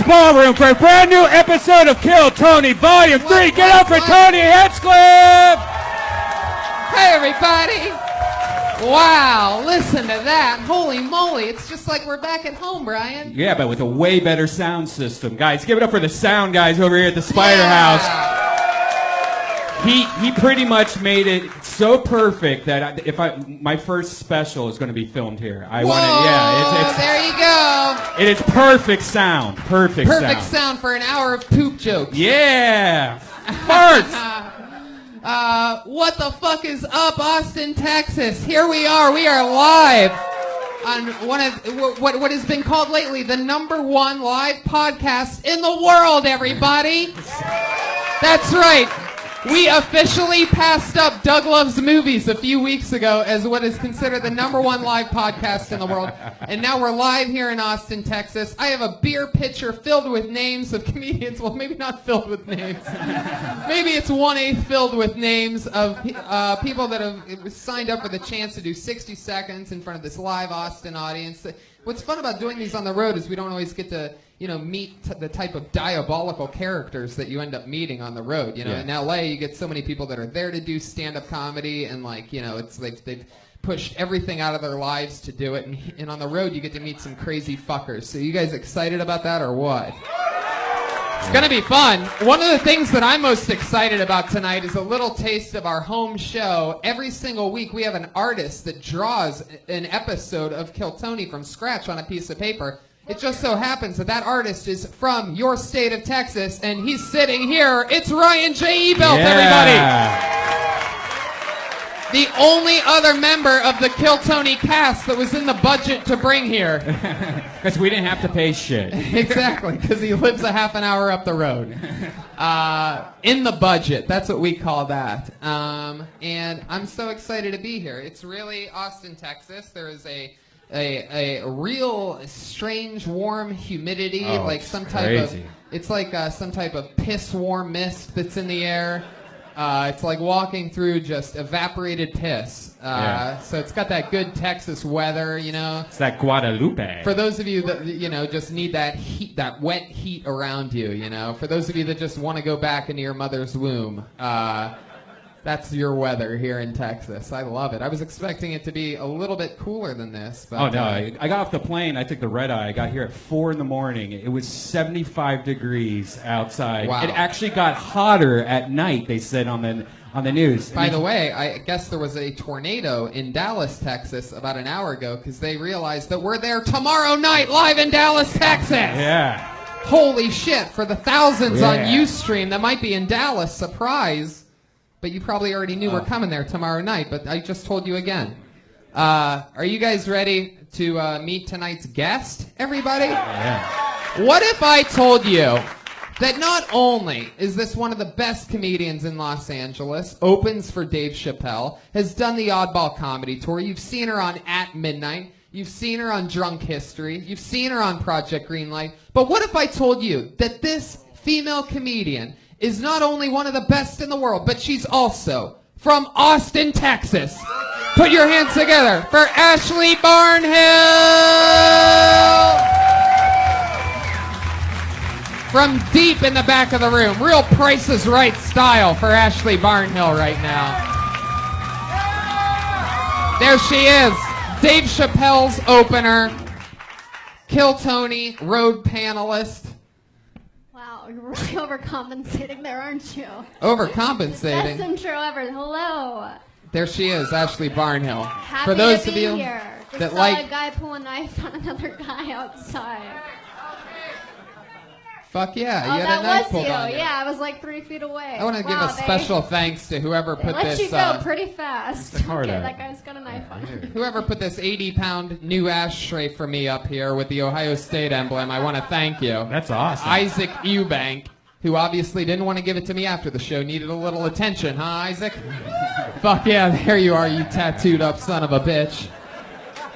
Ballroom for a brand new episode of Kill Tony Volume 3. Get up for Tony Hinchcliffe! Hey, everybody! Wow, listen to that. Holy moly, it's just like we're back at home, Brian. Yeah, but with a way better sound system. Guys, give it up for the sound guys over here at the Spider House. He pretty much made it so perfect that my first special is going to be filmed here. There you go. It is perfect sound. Perfect sound for an hour of poop jokes. Yeah. Farts. What the fuck is up, Austin, Texas? Here we are. We are live on one of what has been called lately the #1 live podcast in the world, everybody. That's right. We officially passed up Doug Loves Movies a few weeks ago as what is considered the #1 live podcast in the world. And now we're live here in Austin, Texas. I have a beer pitcher filled with names of comedians. Well, maybe not filled with names. Maybe it's 1/8 filled with names of people that have signed up for the chance to do 60 seconds in front of this live Austin audience. What's fun about doing these on the road is we don't always get to meet the type of diabolical characters that you end up meeting on the road. In LA, you get so many people that are there to do stand-up comedy, and it's like they've pushed everything out of their lives to do it. And on the road, you get to meet some crazy fuckers. So you guys excited about that or what? It's going to be fun. One of the things that I'm most excited about tonight is a little taste of our home show. Every single week, we have an artist that draws an episode of Kill Tony from scratch on a piece of paper. It just so happens that artist is from your state of Texas, and he's sitting here. It's Ryan J. Ebelt, everybody. The only other member of the Kill Tony cast that was in the budget to bring here. Because we didn't have to pay shit. Exactly, because he lives a half an hour up the road. In the budget, that's what we call that. And I'm so excited to be here. It's really Austin, Texas. There is a real strange warm humidity, like some type of some type of piss warm mist that's in the air. It's like walking through just evaporated piss. So it's got that good Texas weather, It's that Guadalupe. For those of you that just need that heat, that wet heat around you, For those of you that just want to go back into your mother's womb, that's your weather here in Texas. I love it. I was expecting it to be a little bit cooler than this. But, I got off the plane. I took the red eye. I got here at 4 in the morning. It was 75 degrees outside. Wow. It actually got hotter at night, they said on the news. By the way, I guess there was a tornado in Dallas, Texas about an hour ago because they realized that we're there tomorrow night live in Dallas, Texas. Yeah. Holy shit. For the thousands on Ustream that might be in Dallas, surprise. But you probably already knew we're coming there tomorrow night, but I just told you again. Are you guys ready to meet tonight's guest, everybody? Yeah. What if I told you that not only is this one of the best comedians in Los Angeles, opens for Dave Chappelle, has done the Oddball Comedy Tour, you've seen her on At Midnight, you've seen her on Drunk History, you've seen her on Project Greenlight, but what if I told you that this female comedian is not only one of the best in the world, but she's also from Austin, Texas. Put your hands together for Ashley Barnhill! From deep in the back of the room, real Price is Right style for Ashley Barnhill right now. There she is, Dave Chappelle's opener, Kill Tony, road panelist. Wow, you're really overcompensating there, aren't you? Overcompensating? Best intro ever. Hello. There she is, Ashley Barnhill. Happy For those to of be you here. that Just saw like a guy pull a knife on another guy outside. Fuck yeah, Oh, you had that a knife was pulled you. on you. Yeah, I was like 3 feet away. I want to give a special thanks to whoever put Let this. you go pretty fast. hard Okay, out. that guy's got a knife on him. Whoever put this 80-pound new ashtray for me up here with the Ohio State emblem, I want to thank you. That's awesome. Isaac Eubank, who obviously didn't want to give it to me after the show, needed a little attention, huh, Isaac? Fuck yeah, there you are, you tattooed up son of a bitch.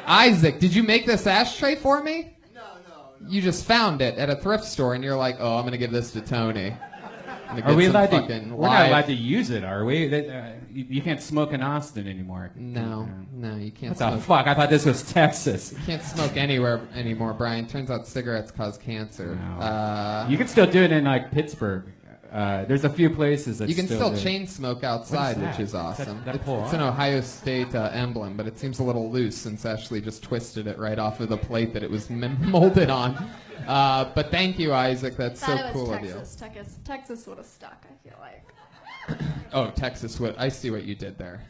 Isaac, did you make this ashtray for me? No. You just found it at a thrift store and you're like, oh, I'm going to give this to Tony. Are we allowed to? We're not allowed to use it, are we? You can't smoke in Austin anymore. No, you can't What smoke. the fuck? I thought this was Texas. You can't smoke anywhere anymore, Brian. Turns out cigarettes cause cancer. No. You can still do it in like Pittsburgh. There's a few places that you can still do. chain smoke outside, What is that? which is awesome. It's an Ohio State emblem, but it seems a little loose since Ashley just twisted it right off of the plate that it was molded on. But thank you, Isaac. That's so cool of you. Texas would have stuck, I feel like. Oh, Texas would. I see what you did there.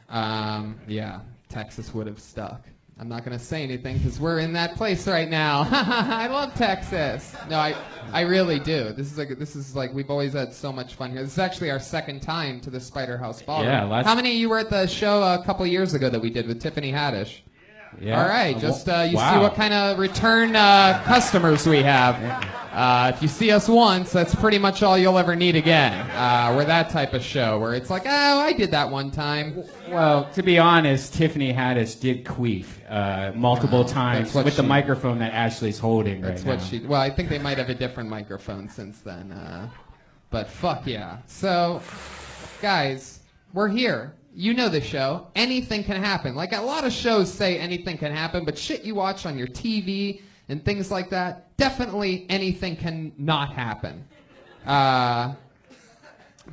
Yeah, Texas would have stuck. I'm not going to say anything because we're in that place right now. I love Texas. No, I really do. This is like we've always had so much fun here. This is actually our second time to the Spider House Ballroom. Yeah. How many of you were at the show a couple years ago that we did with Tiffany Haddish? Yeah. All right, just you see what kind of return customers we have. If you see us once, that's pretty much all you'll ever need again. We're that type of show where it's like, oh, I did that one time. Well, to be honest, Tiffany Haddish did queef multiple times with the microphone that Ashley's holding right now. Well, I think they might have a different microphone since then. But fuck yeah. So, guys, we're here. You know the show. Anything can happen. Like a lot of shows say anything can happen, but shit you watch on your TV and things like that, definitely anything can not happen.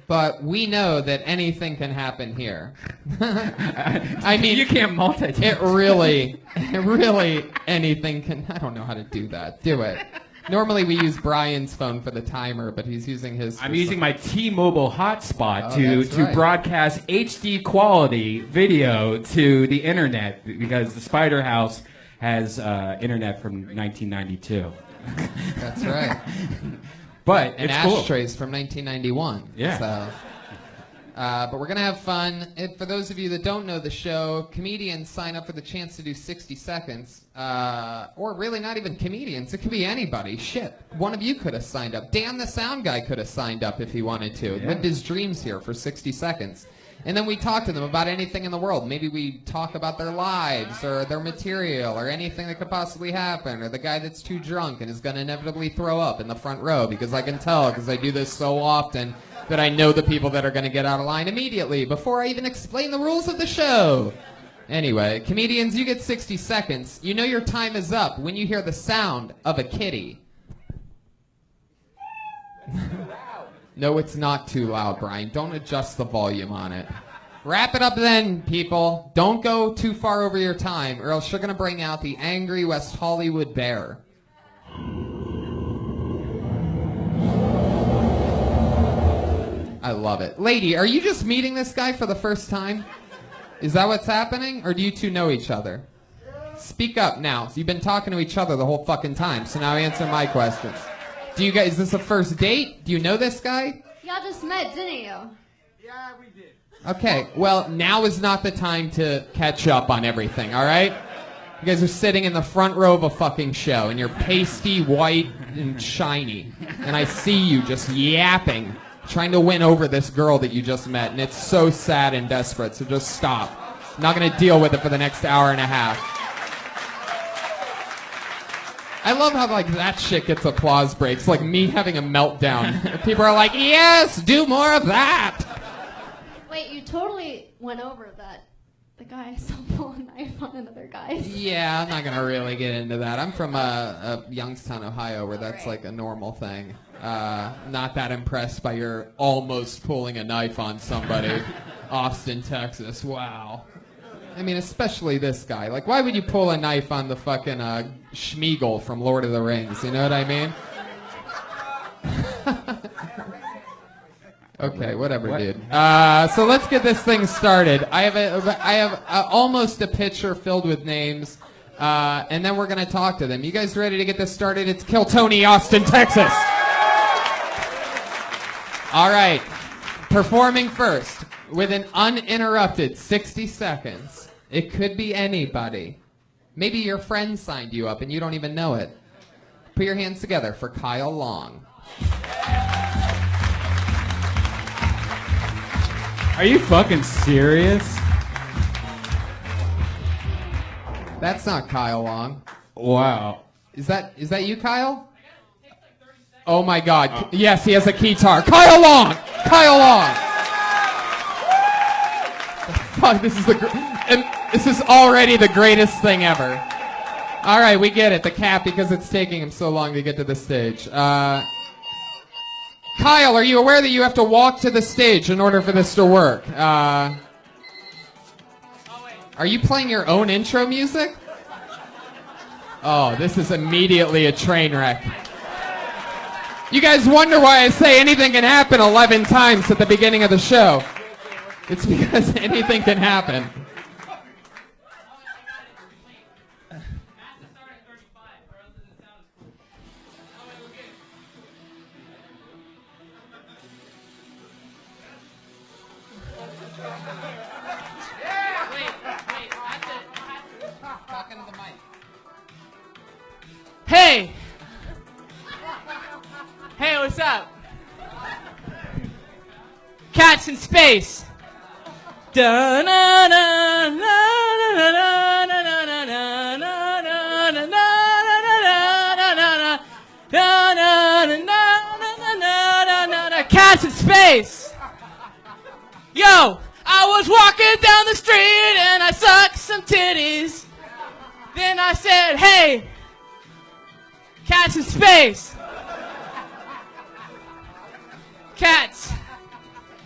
But we know that anything can happen here. I mean, you can't multitask. It really, anything can. I don't know how to do that. Do it. Normally we use Brian's phone for the timer, but he's using his. I'm using my T-Mobile hotspot to right. broadcast HD quality video to the internet because the Spider House has internet from 1992. That's right. But and it's cool. ashtrays from 1991. Yeah. So, but we're going to have fun. For those of you that don't know the show, comedians sign up for the chance to do 60 seconds. Or really not even comedians. It could be anybody. Shit. One of you could have signed up. Dan the sound guy could have signed up if he wanted to. Yeah. Lived his dreams here for 60 seconds. And then we talk to them about anything in the world. Maybe we talk about their lives or their material or anything that could possibly happen or the guy that's too drunk and is going to inevitably throw up in the front row because I can tell because I do this so often that I know the people that are going to get out of line immediately before I even explain the rules of the show. Anyway, comedians, you get 60 seconds. You know your time is up when you hear the sound of a kitty. No, it's not too loud, Brian. Don't adjust the volume on it. Wrap it up then, people. Don't go too far over your time, or else you're going to bring out the angry West Hollywood bear. I love it. Lady, are you just meeting this guy for the first time? Is that what's happening, or do you two know each other? Speak up now. You've been talking to each other the whole fucking time, so now answer my questions. Do you guys, is this a first date? Do you know this guy? Y'all just met, didn't you? Yeah, we did. Okay, well, now is not the time to catch up on everything, all right? You guys are sitting in the front row of a fucking show, and you're pasty, white, and shiny. And I see you just yapping, trying to win over this girl that you just met, and it's so sad and desperate, so just stop. I'm not going to deal with it for the next hour and a half. I love how, like, that shit gets applause breaks, like me having a meltdown. People are like, yes, do more of that. Wait, you totally went over that. The guy still pulling a knife on another guy. Yeah, I'm not going to really get into that. I'm from Youngstown, Ohio, where that's like a normal thing. Not that impressed by your almost pulling a knife on somebody. Austin, Texas, wow. I mean, especially this guy. Like, why would you pull a knife on the fucking Schmeagol from Lord of the Rings? You know what I mean? Okay, whatever, dude. So let's get this thing started. I have almost a picture filled with names, and then we're gonna talk to them. You guys ready to get this started? It's Kill Tony, Austin, Texas. All right, performing first with an uninterrupted 60 seconds. It could be anybody. Maybe your friend signed you up and you don't even know it. Put your hands together for Kyle Long. Are you fucking serious? That's not Kyle Long. Wow. Is that you, Kyle? Oh my God. Yes, he has a guitar. Kyle Long! Kyle Long. Fuck, this is already the greatest thing ever. All right, we get it. The cat, because it's taking him so long to get to the stage. Kyle, are you aware that you have to walk to the stage in order for this to work? Are you playing your own intro music? Oh, this is immediately a train wreck. You guys wonder why I say anything can happen 11 times at the beginning of the show. It's because anything can happen. Hey! Hey, what's up? Cats in space. Cats in space. Yo, I was walking down the street and I sucked some titties. Then I said, hey, cats in space. Cats.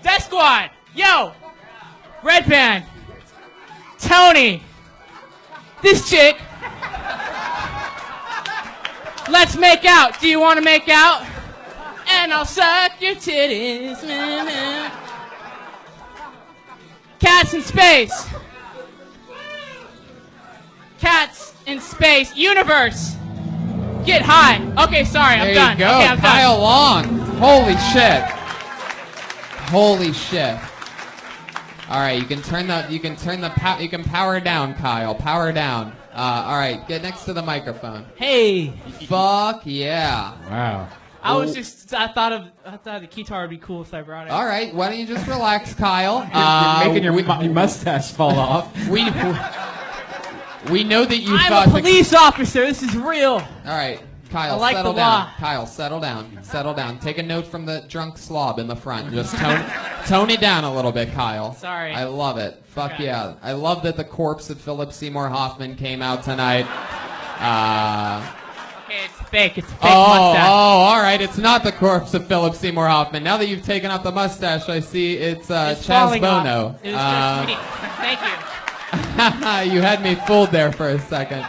Death Squad. Yo. Red Band. Tony. This chick. Let's make out. Do you want to make out? And I'll suck your titties. Cats in space. Cats in space. Universe. Get high. Okay, sorry, I'm done. There you go, Okay, I'm Kyle done. Long. Holy shit. Holy shit. All right, you can power down, Kyle. Power down. All right, get next to the microphone. Hey. Fuck yeah. Wow. I thought the guitar would be cool if I brought it. All right, why don't you just relax, Kyle? You're making your mustache fall off. We know that you I'm thought a police officer. This is real. All right, Kyle, I like settle the down. law. Kyle, settle down. Settle down. Take a note from the drunk slob in the front. Just tone it down a little bit, Kyle. Sorry. I love it. Fuck Okay. yeah. I love that the corpse of Philip Seymour Hoffman came out tonight. Okay, it's fake. It's a fake Oh, mustache. all right. It's not the corpse of Philip Seymour Hoffman. Now that you've taken off the mustache, I see it's It's Chaz falling off. Bono. It was just me. Thank you. You had me fooled there for a second.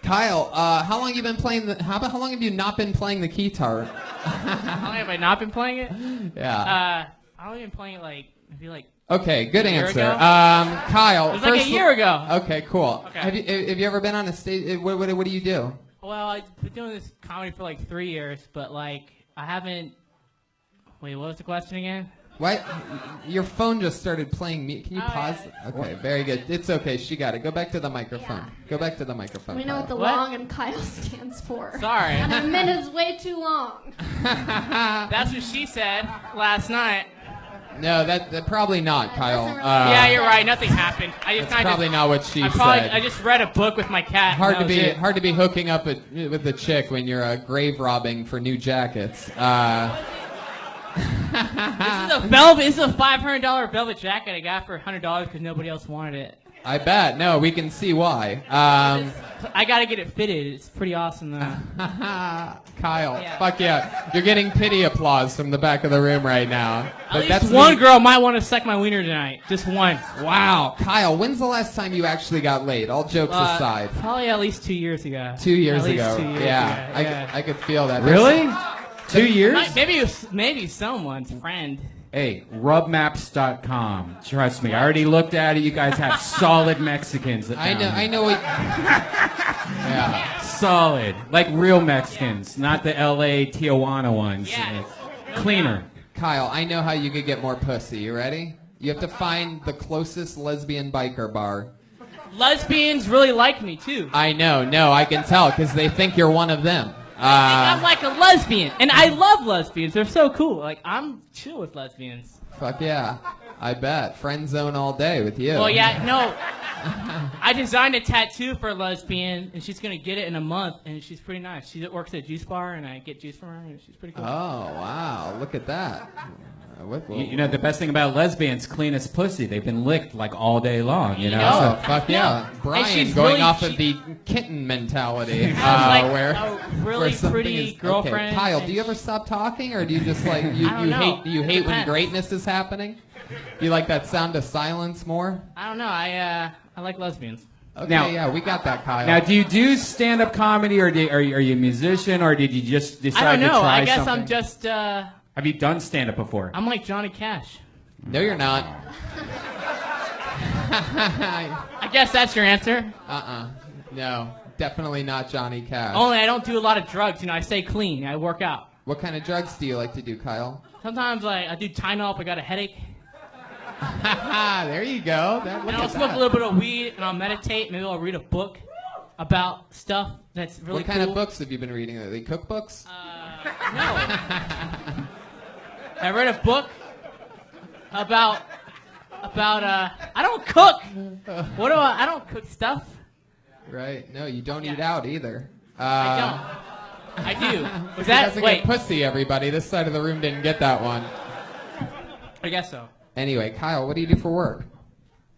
Kyle, how long have you been playing how long have you not been playing the guitar? How long have I not been playing it? Yeah. I've only been playing it like Okay, good a year answer. ago? Kyle, It was like a year ago. Okay, cool. Okay. Have you ever been on a stage? What do you do? Well, I've been doing this comedy for like 3 years, but like I haven't. Wait, what was the question again? What? Your phone just started playing me. Can you Oh, pause? yeah. Okay, very good. It's okay. She got it. Go back to the microphone. Yeah. Go back to the microphone. We know what the What? long and Kyle stands for. Sorry. And a minute's way too long. That's what she said last night. No, that probably not, That Kyle. doesn't really- Yeah, you're right. Nothing happened. That's probably not what she I said. just read a book with my cat. and Hard that to was be it. hard to be hooking up with the chick when you're grave robbing for new jackets. This is a $500 velvet jacket I got for $100 because nobody else wanted it. I bet. No, we can see why. I gotta get it fitted. It's pretty awesome though. Kyle, Yeah. fuck yeah. You're getting pity applause from the back of the room right now. At least one girl might want to suck my wiener tonight. Just one. Wow. Kyle, when's the last time you actually got laid? All jokes aside. Probably at least 2 years ago. 2 years At least ago. 2 years Yeah, ago, yeah. I could feel that. Really? 2 years? Maybe someone's friend. Hey, rubmaps.com. Trust me, I already looked at it. You guys have solid Mexicans. I know what. Yeah. Solid. Like real Mexicans, not the LA Tijuana ones. Yeah. Cleaner. Kyle, I know how you could get more pussy. You ready? You have to find the closest lesbian biker bar. Lesbians really like me too. I know. No, I can tell because they think you're one of them. I'm like a lesbian, and I love lesbians. They're so cool. Like I'm chill with lesbians. Fuck yeah. I bet. Friend zone all day with you. Well, yeah, no. I designed a tattoo for a lesbian, and she's going to get it in a month, and she's pretty nice. She works at a juice bar, and I get juice from her, and she's pretty cool. Oh, wow. Look at that. You know, the best thing about lesbians, clean as pussy. They've been licked like all day long, you know? Oh, So- fuck yeah. And Brian she's going really- off of the kitten mentality. Like where a really where something pretty is, girlfriend. Okay. Kyle, and do you ever stop talking, or do you just like, I don't know. you hate when Depends. greatness is happening? You like that sound of silence more? I don't know. I like lesbians. Okay, Now- yeah, we got that, Kyle. Now, do you do stand-up comedy, or are you a musician, or did you just decide I don't know. to try I guess something? I'm just. Have you done stand-up before? I'm like Johnny Cash. No, you're not. I guess that's your answer. No, definitely not Johnny Cash. Only I don't do a lot of drugs. You know, I stay clean. I work out. What kind of drugs do you like to do, Kyle? Sometimes I do Tylenol if I got a headache. There you go. Look And I'll at smoke that. a little bit of weed, and I'll meditate. Maybe I'll read a book about stuff that's really What kind cool. of books have you been reading lately? Cookbooks? No. I read a book about I don't cook. What do I don't cook stuff. Right. No, you don't Yeah. eat out either. I don't. I do. Was He that doesn't wait? get pussy, everybody. This side of the room didn't get that one. I guess so. Anyway, Kyle, what do you do for work?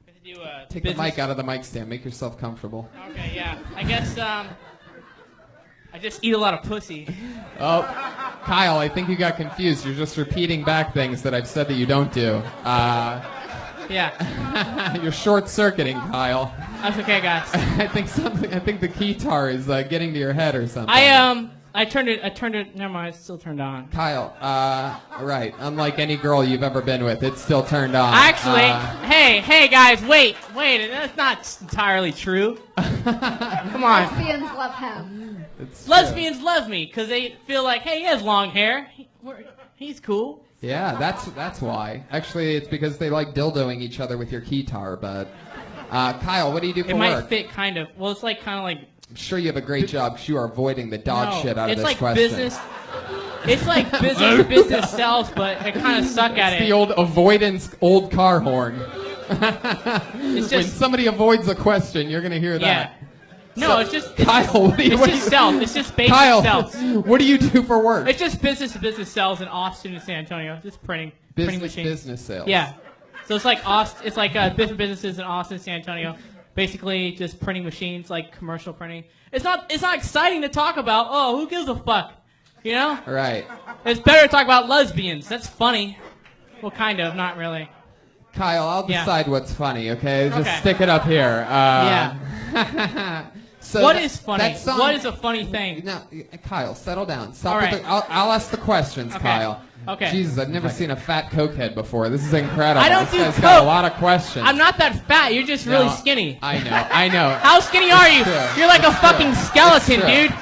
I have to do, Take business. the mic out of the mic stand. Make yourself comfortable. Okay, yeah. I guess I just eat a lot of pussy. Oh, Kyle, I think you got confused. You're just repeating back things that I've said that you don't do. Yeah. You're short-circuiting, Kyle. That's okay, guys. I think the keytar is getting to your head or something. I turned it. Never mind. It's still turned on. Kyle, right. Unlike any girl you've ever been with, it's still turned on. Actually, hey, guys, wait. That's not entirely true. Come on. Lesbians love him. It's true. Lesbians love me because they feel like, hey, he has long hair. He's cool. Yeah, that's why. Actually, it's because they like dildoing each other with your keytar. But Kyle, what do you do for It work? might fit kind of. Well, it's like kind of like. I'm sure you have a great job because you are avoiding the dog No, shit out of it's this like question. business. It's like business sells, but I kind of suck at It's it. the old avoidance, old car horn. It's when just somebody avoids a question, you're gonna hear yeah. that. No, So, it's just Kyle, what do you? it's what just do you- sales. It's just basic Kyle, sales. what do you do for work? It's just business to business sales in Austin and San Antonio. Just printing machines. business sales. Yeah. So it's like It's like different businesses in Austin, San Antonio. Basically, just printing machines, like commercial printing. It's not exciting to talk about. Oh, who gives a fuck? You know? Right. It's better to talk about lesbians. That's funny. Well, kind of, not really. Kyle, I'll Yeah. decide what's funny. Okay, just Okay. stick it up here. Yeah. So What that- is funny? that song- What is a funny thing? No, Kyle, settle down. Stop. All with right. the, I'll ask the questions, Okay. Kyle. Okay. Jesus, I've never seen a fat cokehead before. This is incredible. I don't this do guy's got a coke. lot of questions. I'm not that fat. You're just really No, skinny. I know. How skinny are you? true. You're like a It's fucking true. skeleton, It's true. dude.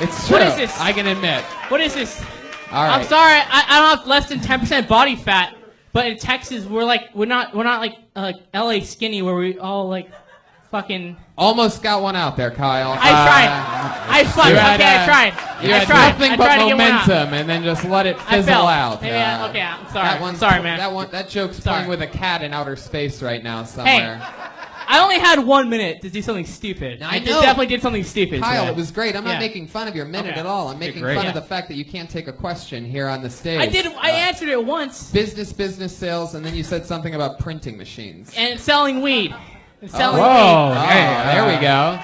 It's true. What is this? I can admit. What is this? All right. I'm sorry. I don't have less than 10% body fat. But in Texas, we're not like LA skinny where we all like fucking. Almost got one out there, Kyle. I tried. I fucked. you Okay, had, I tried. You I had tried. nothing I but tried to get one out. momentum, and then just let it I fizzle fell. out. Yeah, okay, I'm sorry. That one's, Sorry, man. That joke's Sorry. playing with a cat in outer space right now Hey, somewhere. I only had 1 minute to do something stupid. I I know. definitely did something stupid. Kyle, today. it was great. I'm not Yeah. making fun of your minute Okay. at all. I'm making great. fun of Yeah. the fact that you can't take a question here on the stage. I answered it once. Business sales, and then you said something about printing machines. And selling weed. And selling Whoa. Oh, weed. Hey, there we go.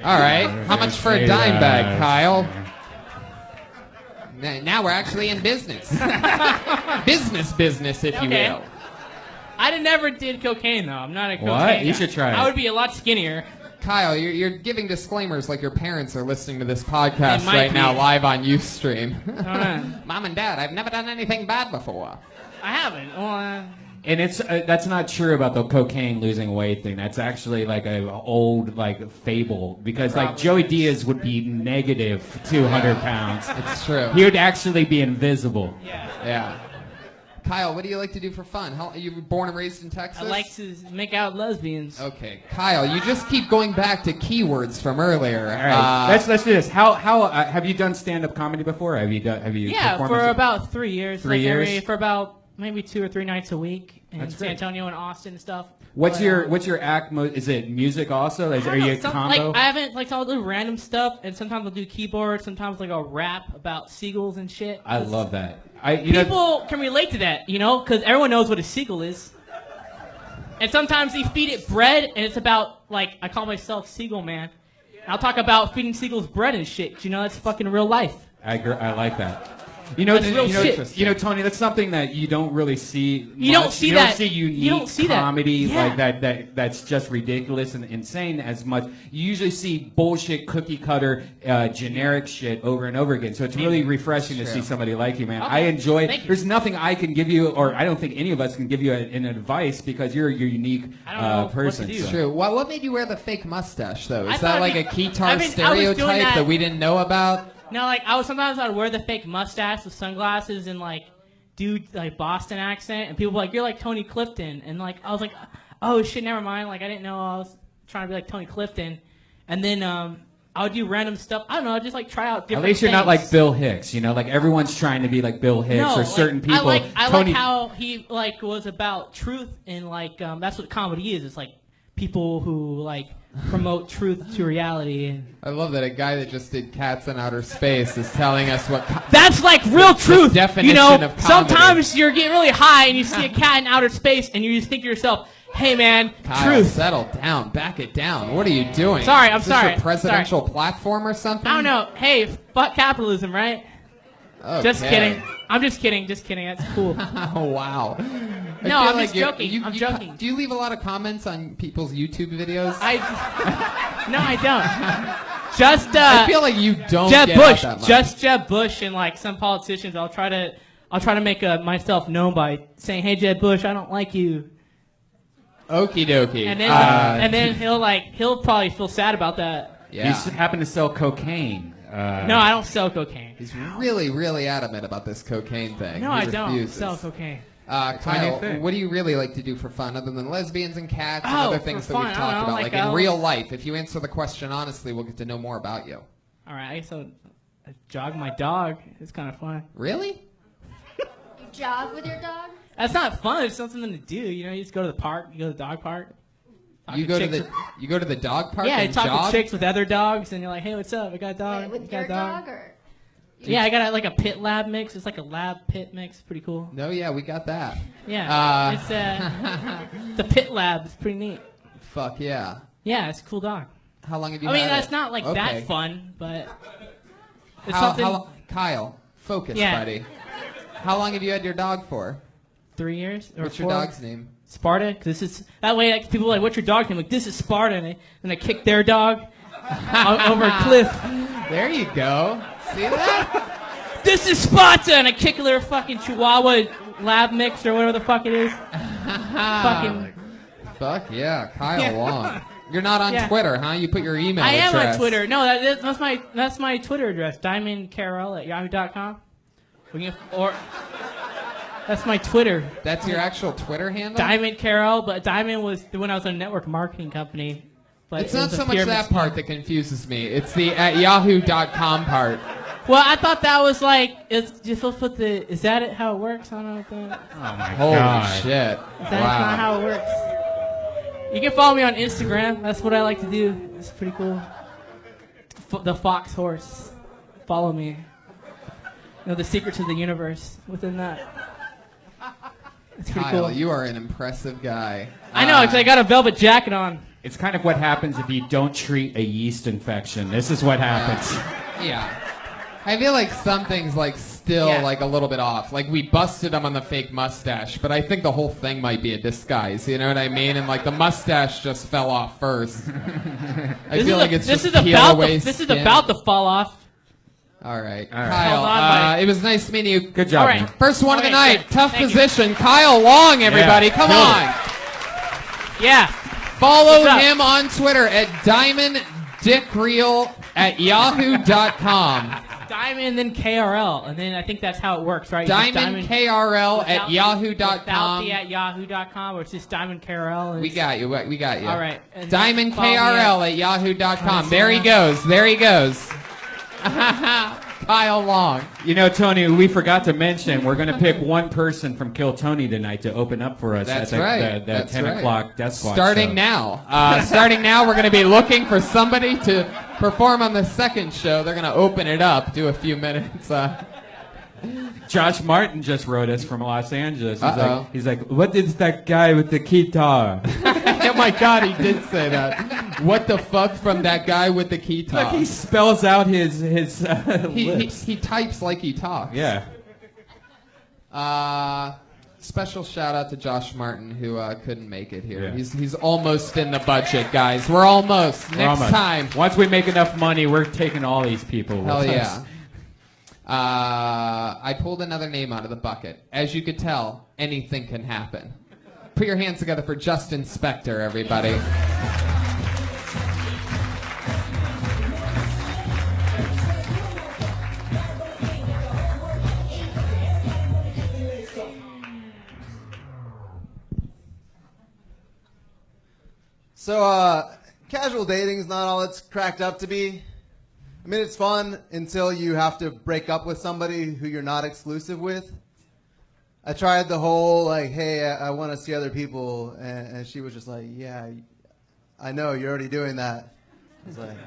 All right. How much for a dime bag, Kyle? Now we're actually in business. business, if you Okay. will. I never did cocaine though. I'm not a cocaine What? guy. You should try it. I would be a lot skinnier. Kyle, you're giving disclaimers like your parents are listening to this podcast They might right now be. live on Ustream. know. Mom and Dad, I've never done anything bad before. I haven't. Well, And it's that's not true about the cocaine losing weight thing. That's actually like a old like fable because like Joey Diaz would be negative 200 pounds. It's true. He would actually be invisible. Yeah. Kyle, what do you like to do for fun? How, you were born and raised in Texas? I like to make out lesbians. Okay, Kyle, you just keep going back to keywords from earlier. All right, let's do this. How have you done stand up comedy before? Have you Yeah, performed for as- about 3 years. 3 years? For about maybe 2 or 3 nights a week in That's San great. Antonio and Austin and stuff. What's But, your act? Is it music also? Are you a combo? Like, I haven't, like, I'll do random stuff, and sometimes I'll do keyboard, sometimes, like, I'll rap about seagulls and shit. I love that. People can relate to that, because everyone knows what a seagull is. And sometimes they feed it bread, and it's about, like, I call myself Seagull Man. And I'll talk about feeding seagulls bread and shit, 'cause, that's fucking real life. I like that. That's real shit. Tony, that's something that you don't really see. You don't see that. You don't see unique You don't see that. comedy Yeah. like that. That's just ridiculous and insane as much. You usually see bullshit, cookie cutter, generic shit over and over again. So it's really refreshing to see somebody like you, man. Okay. I enjoy. Thank you. There's nothing I can give you, or I don't think any of us can give you an advice because you're a unique I don't know what to person. do. so. True. What made you wear the fake mustache, though? I Is that thought like a I keytar was doing stereotype that we didn't know about? No, like sometimes I'd wear the fake mustache with sunglasses and like do like Boston accent, and people were like, "You're like Tony Clifton," and like I was like, "Oh shit, never mind." Like I didn't know I was trying to be like Tony Clifton, and then I would do random stuff. I don't know, I'd just like try out different. At least you're not things. like Bill Hicks, like everyone's trying to be like Bill Hicks No, or like, certain people. I like Tony, how he like was about truth and like that's what comedy is. It's like people who like promote truth to reality. And I love that a guy that just did Cats in Outer Space is telling us what. that's like real truth. definition of comedy. Sometimes you're getting really high and you see a cat in outer space and you just think to yourself, "Hey man, Kyle, truth." settle down, back it down. What are you doing? Sorry, I'm Is this sorry. a presidential platform or something? I don't know. Hey, fuck capitalism, right? Okay. Just kidding. I'm just kidding. Just kidding. That's cool. Oh wow. I No, feel I'm like just you- joking. you- I'm you- joking. Do you leave a lot of comments on people's YouTube videos? No, I don't. Just I feel like you don't. Jeb get Bush, out that much. just Jeb Bush, and like some politicians, I'll try to make myself known by saying, "Hey, Jeb Bush, I don't like you," Okie dokie. and then he'll probably feel sad about that. you yeah. happen to sell cocaine. No, I don't sell cocaine. He's really, really adamant about this cocaine thing. No, He I don't refuses. sell cocaine. my Kyle, new thing. what do you really like to do for fun other than lesbians and cats and Oh, other for things that fun, we've I talked don't know, about? like, Like in I'll- real life, if you answer the question honestly, we'll get to know more about you. All right, so I jog my dog. It's kind of fun. Really? You jog with your dog? That's not fun. It's something to do. You just go to the park. You go to the dog park. Talk You go to chicks. the dog park Yeah, you and talk jog? to chicks with other dogs, and you're like, "Hey, what's up? I got a dog. Wait, with You got your a dog?" dog or? Yeah, I got like a pit lab mix. It's like a lab pit mix. Pretty cool. No, yeah, we got that. Yeah, it's the pit lab. It's pretty neat. Fuck yeah. Yeah, it's a cool dog. How long have you I mean, had that's it? not like Okay. that fun, but it's How, something. Kyle, focus, Yeah. buddy. How long have you had your dog for? 3 years or What's 4? your dog's name? Sparta. Cause this is that way. Like, people are like, "What's your dog's name?" Like, this is Sparta, and they kick their dog over a cliff. There you go. See that? This is Sparta, and I kick their fucking Chihuahua lab mix or whatever the fuck it is. Fucking. Fuck yeah, Kyle Yeah. Long. You're not on Yeah. Twitter, huh? You put your email I am address. on Twitter. No, that's my Twitter address. DiamondCarol@yahoo.com. Or that's my Twitter. That's your actual Twitter handle? Diamond Carol, but Diamond was when I was a network marketing company. But It's it not was a so much pyramid that scheme. part that confuses me. It's the @yahoo.com part. Well, I thought that was like, you're supposed to put the. Is that how it works? I don't know what that. Oh my Holy god! shit. That's not how it works. You can follow me on Instagram. That's what I like to do. It's pretty cool. The Fox Horse. Follow me. The secrets of the universe within that. It's pretty Kyle, cool. you are an impressive guy. I know, because I got a velvet jacket on. It's kind of what happens if you don't treat a yeast infection. This is what happens. Yeah. I feel like something's like still Yeah. like a little bit off. Like we busted him on the fake mustache, but I think the whole thing might be a disguise. You know what I mean? And like the mustache just fell off first. I feel like it's just peel away This is skin. about to fall off. All right. All right. Kyle, Hold on, buddy. it was nice meeting you. Good job, All right. man. First one of the Okay, night. good. Tough Thank you. position. Kyle Long, everybody. Yeah, Come killed on. Yeah. Follow What's up? him on Twitter at DiamondDickReal@yahoo.com. Diamond, then KRL, and then I think that's how it works, right? Just Diamond KRL without at the- yahoo.com. Without the at yahoo.com, or it's just Diamond KRL. And We got you. We got you. All right. And Diamond follow me KRL at yahoo.com. Oh, There he yeah. goes. There he goes. mile long. You know, Tony, we forgot to mention we're going to pick one person from Kill Tony tonight to open up for us That's at the, right. the That's 10 right. o'clock Death Squad Starting show. now. Starting now, we're going to be looking for somebody to perform on the second show. They're going to open it up, do a few minutes. Josh Martin just wrote us from Los Angeles. Uh-oh. He's like, what is that guy with the guitar? Oh my God, he did say that. What the fuck from that guy with the guitar? Look, he spells out his lips. He types like he talks. Yeah. Special shout out to Josh Martin who couldn't make it here. Yeah. He's almost in the budget, guys. We're almost. Next time. Once we make enough money, we're taking all these people Hell with yeah. us. I pulled another name out of the bucket. As you could tell, anything can happen. Put your hands together for Justin Spector, everybody. So, casual dating's not all it's cracked up to be. I mean, it's fun until you have to break up with somebody who you're not exclusive with. I tried the whole, like, hey, I want to see other people, and she was just like, yeah, I know, you're already doing that. I was like,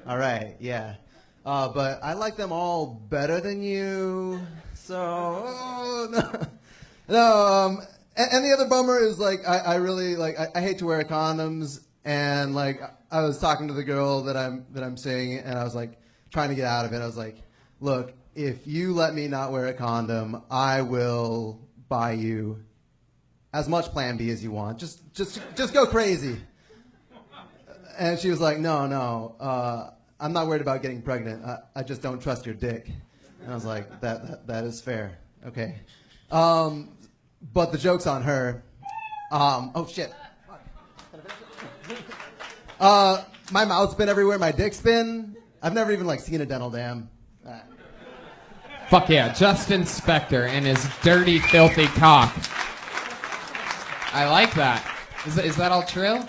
all right, yeah. But I like them all better than you, so, no. And the other bummer is, like, I really, like, I hate to wear condoms, and, like, I was talking to the girl that I'm seeing, and I was like, trying to get out of it. I was like, look, if you let me not wear a condom, I will buy you as much Plan B as you want. Just go crazy. And she was like, no, I'm not worried about getting pregnant. I just don't trust your dick. And I was like, that is fair. Okay. But the joke's on her. Oh shit. My mouth's been everywhere. My dick's been. I've never even like seen a dental dam. Fuck yeah, Justin Spector and his dirty, filthy cock. I like that. Is that all true?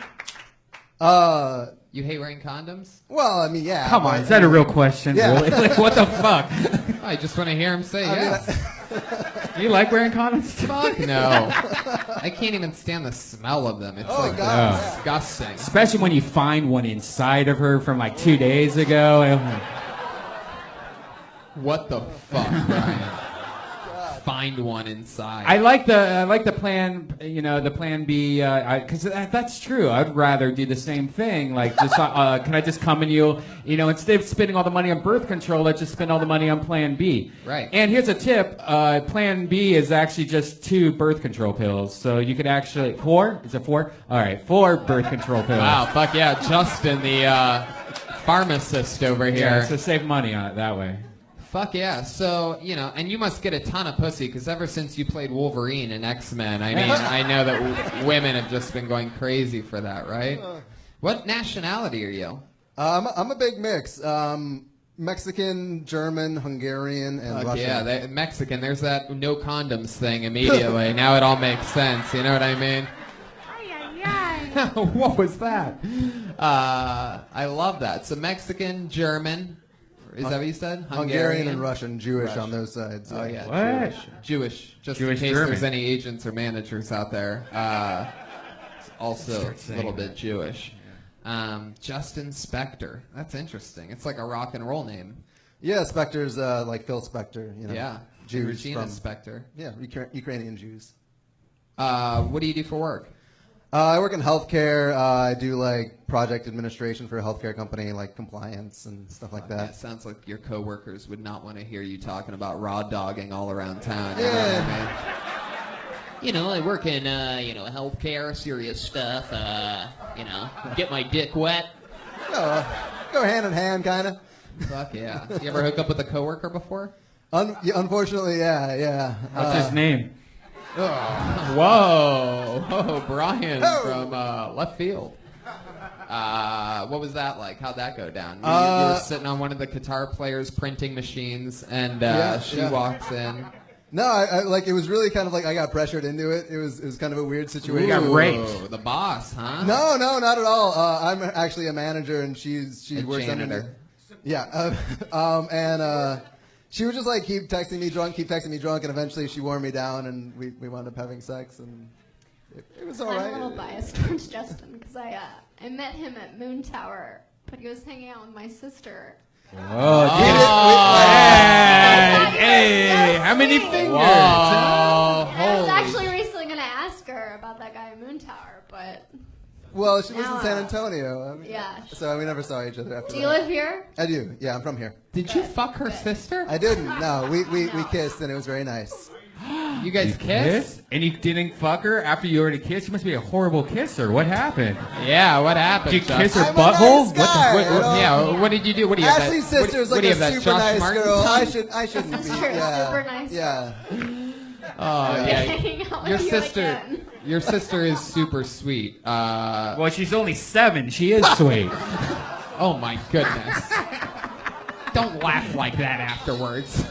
You hate wearing condoms? Well, I mean, yeah. Come on, is that a real question? Yeah. Really? Like, what the fuck? I just want to hear him say yes. You like wearing condoms? Fuck no. I can't even stand the smell of them. It's Oh, God. disgusting. Especially when you find one inside of her from like 2 days ago. What the fuck, Brian? Find one inside. I like the plan, the Plan B, because that's true. I'd rather do the same thing. Like, just can I just come and instead of spending all the money on birth control, let's just spend all the money on Plan B. Right. And here's a tip: Plan B is actually just 2 birth control pills. So you could actually 4? Is it 4? All right, 4 birth control pills. Wow, fuck yeah, Justin, the pharmacist over here. Yeah, so save money on it that way. Fuck yeah. So, and you must get a ton of pussy, because ever since you played Wolverine in X-Men, I mean, I know that women have just been going crazy for that, right? What nationality are you? I'm a big mix. Mexican, German, Hungarian, and Russian. Yeah, Mexican. There's that no condoms thing immediately. Now it all makes sense. You know what I mean? What was that? I love that. So Mexican, German. Is that what you said? Hungarian and Russian, Jewish on those sides. Oh yeah, What? Jewish. Just Jewish in case German. there's any agents or managers out there. It's also Start a saying little bit that. Jewish. Justin Spector. That's interesting. It's like a rock and roll name. Yeah, Spector's like Phil Spector. Yeah. Jews Regina from Spector. yeah, Ukrainian Jews. What do you do for work? I work in healthcare. I do like project administration for a healthcare company, like compliance and stuff like Yeah, that. it sounds like your coworkers would not want to hear you talking about raw dogging all around town. Yeah. I work in, healthcare, serious stuff, get my dick wet. Go hand in hand, kind of. Fuck yeah. You ever hook up with a coworker before? Yeah, unfortunately, yeah. What's his name? Whoa, Brian from left field. What was that like? How'd that go down? You were sitting on one of the guitar players' printing machines, and she walks in. No, I like it was really kind of like I got pressured into it. It was kind of a weird situation. got raped. The boss, huh? No, not at all. I'm actually a manager, and she A works under me. janitor. Yeah, and she would just like keep texting me drunk, and eventually she wore me down, and we wound up having sex, and it was all I'm right. a little biased towards Justin because I met him at Moon Tower, but he was hanging out with my sister. Hey, how many fingers? And I was actually recently going to ask her about that guy at Moon Tower, but... Well, she lives in Now, San Antonio. I mean, yeah. So we never saw each other after Do that. you live here? I do. Yeah, I'm from here. Did you fuck her sister? I didn't. No, we kissed, and it was very nice. You guys kissed? And you didn't fuck her after you already kissed? You must be a horrible kisser. What happened? Yeah, what happened? Did you kiss her I'm a butthole? nice guy, What the, you know? Yeah, what did you do? What do you have Ashley's that, sister is what like do you a have, that super Josh nice Martin girl. tongue? I shouldn't That's be. true, Yeah. super nice. Yeah. Oh, yeah. Hanging out with Your you sister, again. your sister is super sweet. well, she's only 7. She is sweet. Oh my goodness. Don't laugh like that afterwards.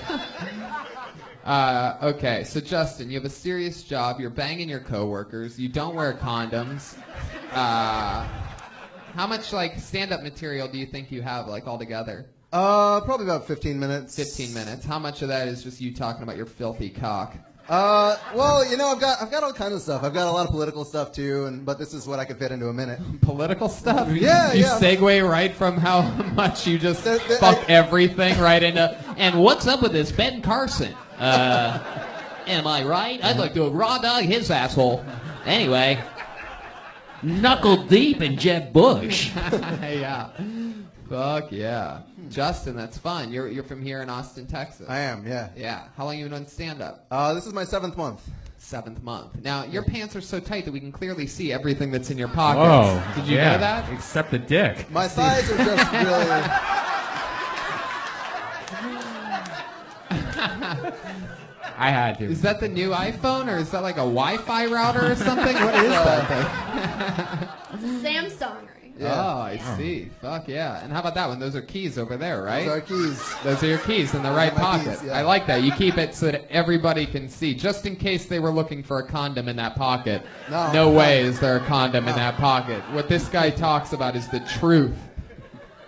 Okay, so Justin, you have a serious job. You're banging your coworkers. You don't wear condoms. How much like stand-up material do you think you have like altogether? Probably about 15 minutes. 15 minutes. How much of that is just you talking about your filthy cock? Well, you know, I've got all kinds of stuff. I've got a lot of political stuff too, but this is what I could fit into a minute. Political stuff? Yeah, you yeah. segue right from how much you just The- fuck everything right into. And what's up with this Ben Carson? Am I right? I'd like to raw dog his asshole. Anyway, Knuckle deep in Jeb Bush. yeah. Fuck yeah. Justin, that's fun. You're from here in Austin, Texas. I am, yeah. Yeah. How long have you been on stand-up? This is my 7th month. 7th month. Now, your pants are so tight that we can clearly see everything that's in your pockets. Whoa. Did you yeah. know that? Except the dick. My thighs are just really... I had to. Is that the new iPhone, or is that like a Wi-Fi router or something? What is that thing? It's a Samsung ring. Yeah. Oh, I see. Fuck yeah. And how about that one? Those are keys over there, right? Those are keys. Those are your keys in the right my pocket. keys, yeah. I like that. You keep it so that everybody can see, just in case they were looking for a condom in that pocket. No. way is there a condom in that pocket. What this guy talks about is the truth.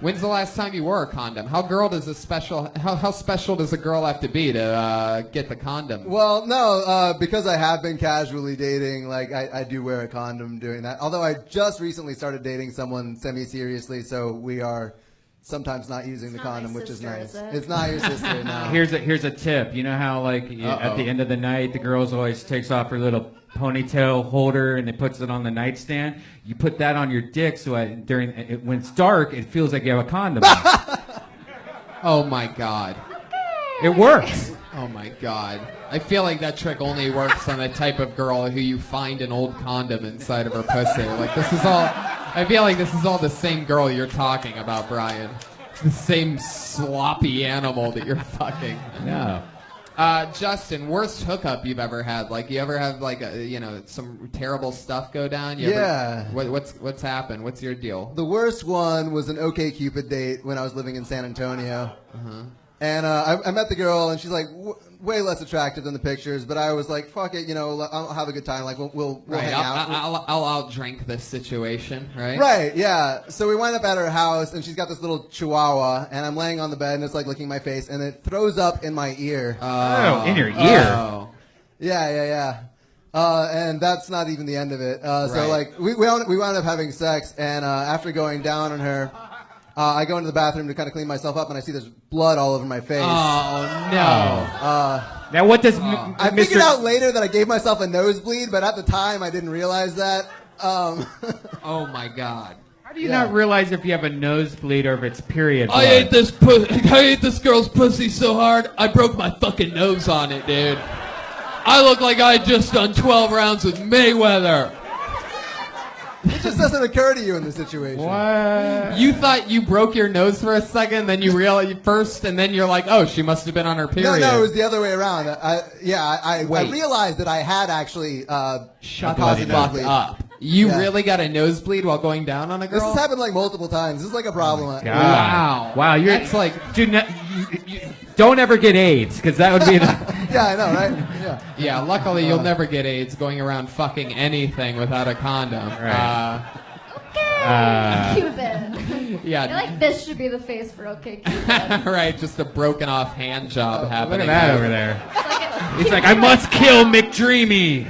When's the last time you wore a condom? How special does a girl have to be to get the condom? Well, no, because I have been casually dating, like, I do wear a condom doing that. Although I just recently started dating someone semi-seriously, so we are sometimes not using the It's not my condom, which is sister, nice. is it? It's not your sister, no. Here's a tip. You know how like at the end of the night the girls always takes off her little ponytail holder and it puts it on the nightstand. You put that on your dick so when it's dark it feels like you have a condom. Oh my god. It works. Oh my god. I feel like that trick only works on the type of girl who you find an old condom inside of her pussy. Like I feel like this is all the same girl you're talking about, Brian. The same sloppy animal that you're fucking. No. Justin, worst hookup you've ever had? Like, you ever have like some terrible stuff go down? Yeah. What's happened? What's your deal? The worst one was an OkCupid date when I was living in San Antonio. Uh-huh. And I met the girl, and she's like way less attractive than the pictures. But I was like, "Fuck it, I'll have a good time. Like we'll Right, hang out." I'll outdrink this situation, right? Right, yeah. So we wind up at her house, and she's got this little chihuahua, and I'm laying on the bed, and it's like licking my face, and it throws up in my ear. Oh, in your ear. Oh. Yeah. And that's not even the end of it. So Right. like we wound up having sex, and after going down on her, I go into the bathroom to kind of clean myself up, and I see there's blood all over my face. Oh no. Now what does I figured out later that I gave myself a nosebleed, but at the time I didn't realize that. Oh my god. How do you not realize if you have a nosebleed or if it's period blood? I ate this girl's pussy so hard, I broke my fucking nose on it, dude. I look like I had just done 12 rounds with Mayweather. It just doesn't occur to you in the situation. What? You thought you broke your nose for a second, then you realized first, and then you're like, oh, she must have been on her period. No, it was the other way around. I Wait. realized that I had actually Shut a the positive fuck nosebleed. up. You Yeah. really got a nosebleed while going down on a girl? This has happened like multiple times. This is like a problem. God. Wow. Wow, you're That's like- dude. You don't ever get AIDS because that would be. Yeah, I know, right? Yeah. Yeah, luckily you'll never get AIDS going around fucking anything without a condom. Right. Cupid. Yeah. I feel like this should be the face for OK Cupid. Right, just a broken off hand job happening. Look at that over there. It's like He's like, I must kill McDreamy.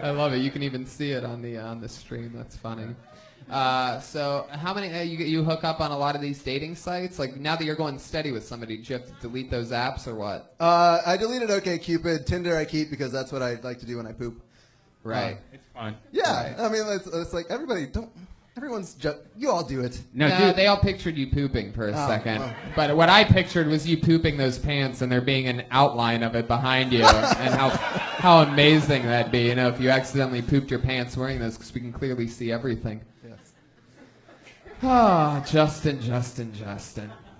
I love it. You can even see it on the stream. That's funny. So how many you hook up on a lot of these dating sites? Like now that you're going steady with somebody, do you have to delete those apps or what? I deleted OkCupid. Tinder I keep because that's what I like to do when I poop. Right. It's fun. Yeah, I mean it's like you all do it. No, No, dude. they all pictured you pooping for a second. oh. But what I pictured was you pooping those pants and there being an outline of it behind you and how amazing that'd be, if you accidentally pooped your pants wearing those because we can clearly see everything. Yes. Oh, Justin.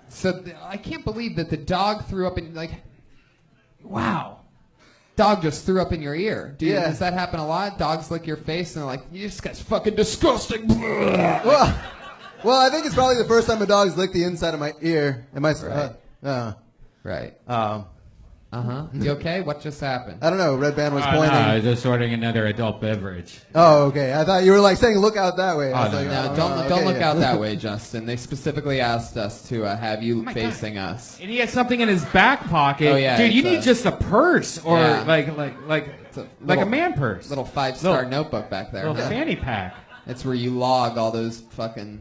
So I can't believe that the dog threw up in, wow. Dog just threw up in your ear. Yeah. Does that happen a lot? Dogs lick your face and they're like, this guy's fucking disgusting. Well, I think it's probably the first time a dog's licked the inside of my ear. Right. I You okay? What just happened? don't know. Red Band was No, pointing. just ordering another adult beverage. Oh, okay. I thought you were saying look out that way. I was no, like, No, oh, don't okay, look yeah. out that way, Justin. They specifically asked us to have you facing us. And he had something in his back pocket. Oh, yeah, Dude, you it's need just a purse or Yeah. like a a little- man purse. Little 5-star Little- notebook back there. little huh? fanny pack. It's where you log all those fucking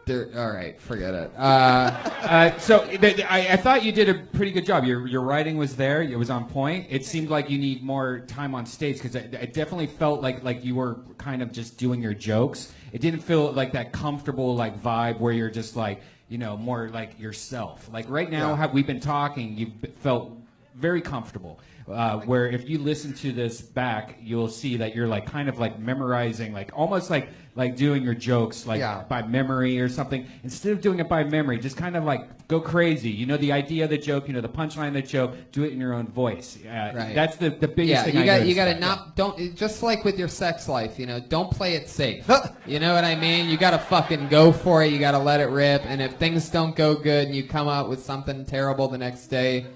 dirt. All right, forget it. I thought you did a pretty good job. Your writing was there. It was on point. It seemed like you need more time on stage because I definitely felt like you were kind of just doing your jokes. It didn't feel like that comfortable vibe where you're just more like yourself. Like right now, how we've been talking, you've felt very comfortable. Where if you listen to this back, you'll see that you're kind of memorizing, almost like doing your jokes by memory or something. Instead of doing it by memory, just kind of go crazy. The idea of the joke, the punchline of the joke, do it in your own voice. Right. That's the biggest thing. You got to just like with your sex life, don't play it safe. You know what I mean? You got to fucking go for it. You got to let it rip. And if things don't go good and you come out with something terrible the next day,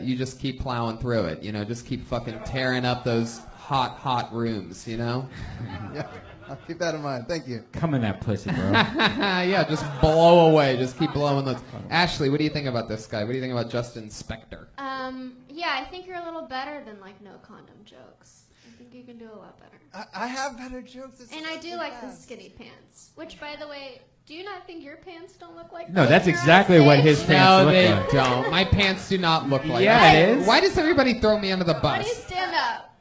you just keep plowing through it. Just keep fucking tearing up those hot rooms. Yeah, I'll keep that in mind. Thank you. Come in that pussy, bro. Yeah, just blow away. Just keep blowing those. Ashley, what do you think about this guy? What do you think about Justin Spector? Yeah, I think you're a little better than no condom jokes. I think you can do a lot better. I have better jokes. And I do like the skinny pants, which, by the way, do you not think your pants don't look like No, that that's when you're on exactly what stage? his pants No, look they like. don't. My pants do not look like Yeah, that. it is. Why does everybody throw me under the Why do you bus? stand up?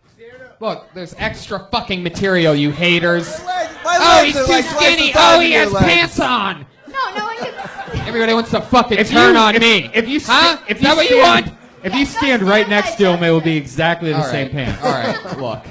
Look, there's extra fucking material, you haters. My Oh, legs he's are too like twice skinny. the size Oh, he of your has legs. pants on. No one can. Everybody wants to fucking turn on me. If you Huh? if Is that what you want? If you stand right next to him, it will be exactly the All same right. pants. All right, look.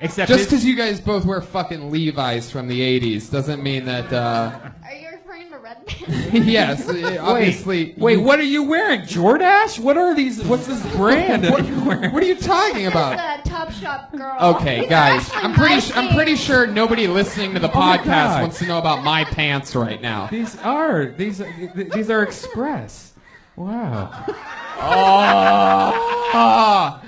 Except Just his- because you guys both wear fucking Levi's from the 80s doesn't mean that, Are you referring to red pants? yes, obviously. Wait, what are you wearing? Jordache? What are these? What's this brand? What are you talking about? This is a Top Shop girl. Okay, These are guys, actually I'm my pretty jeans. sure nobody listening to the my podcast God. wants to know about my pants right now. These are Express. Wow. Oh.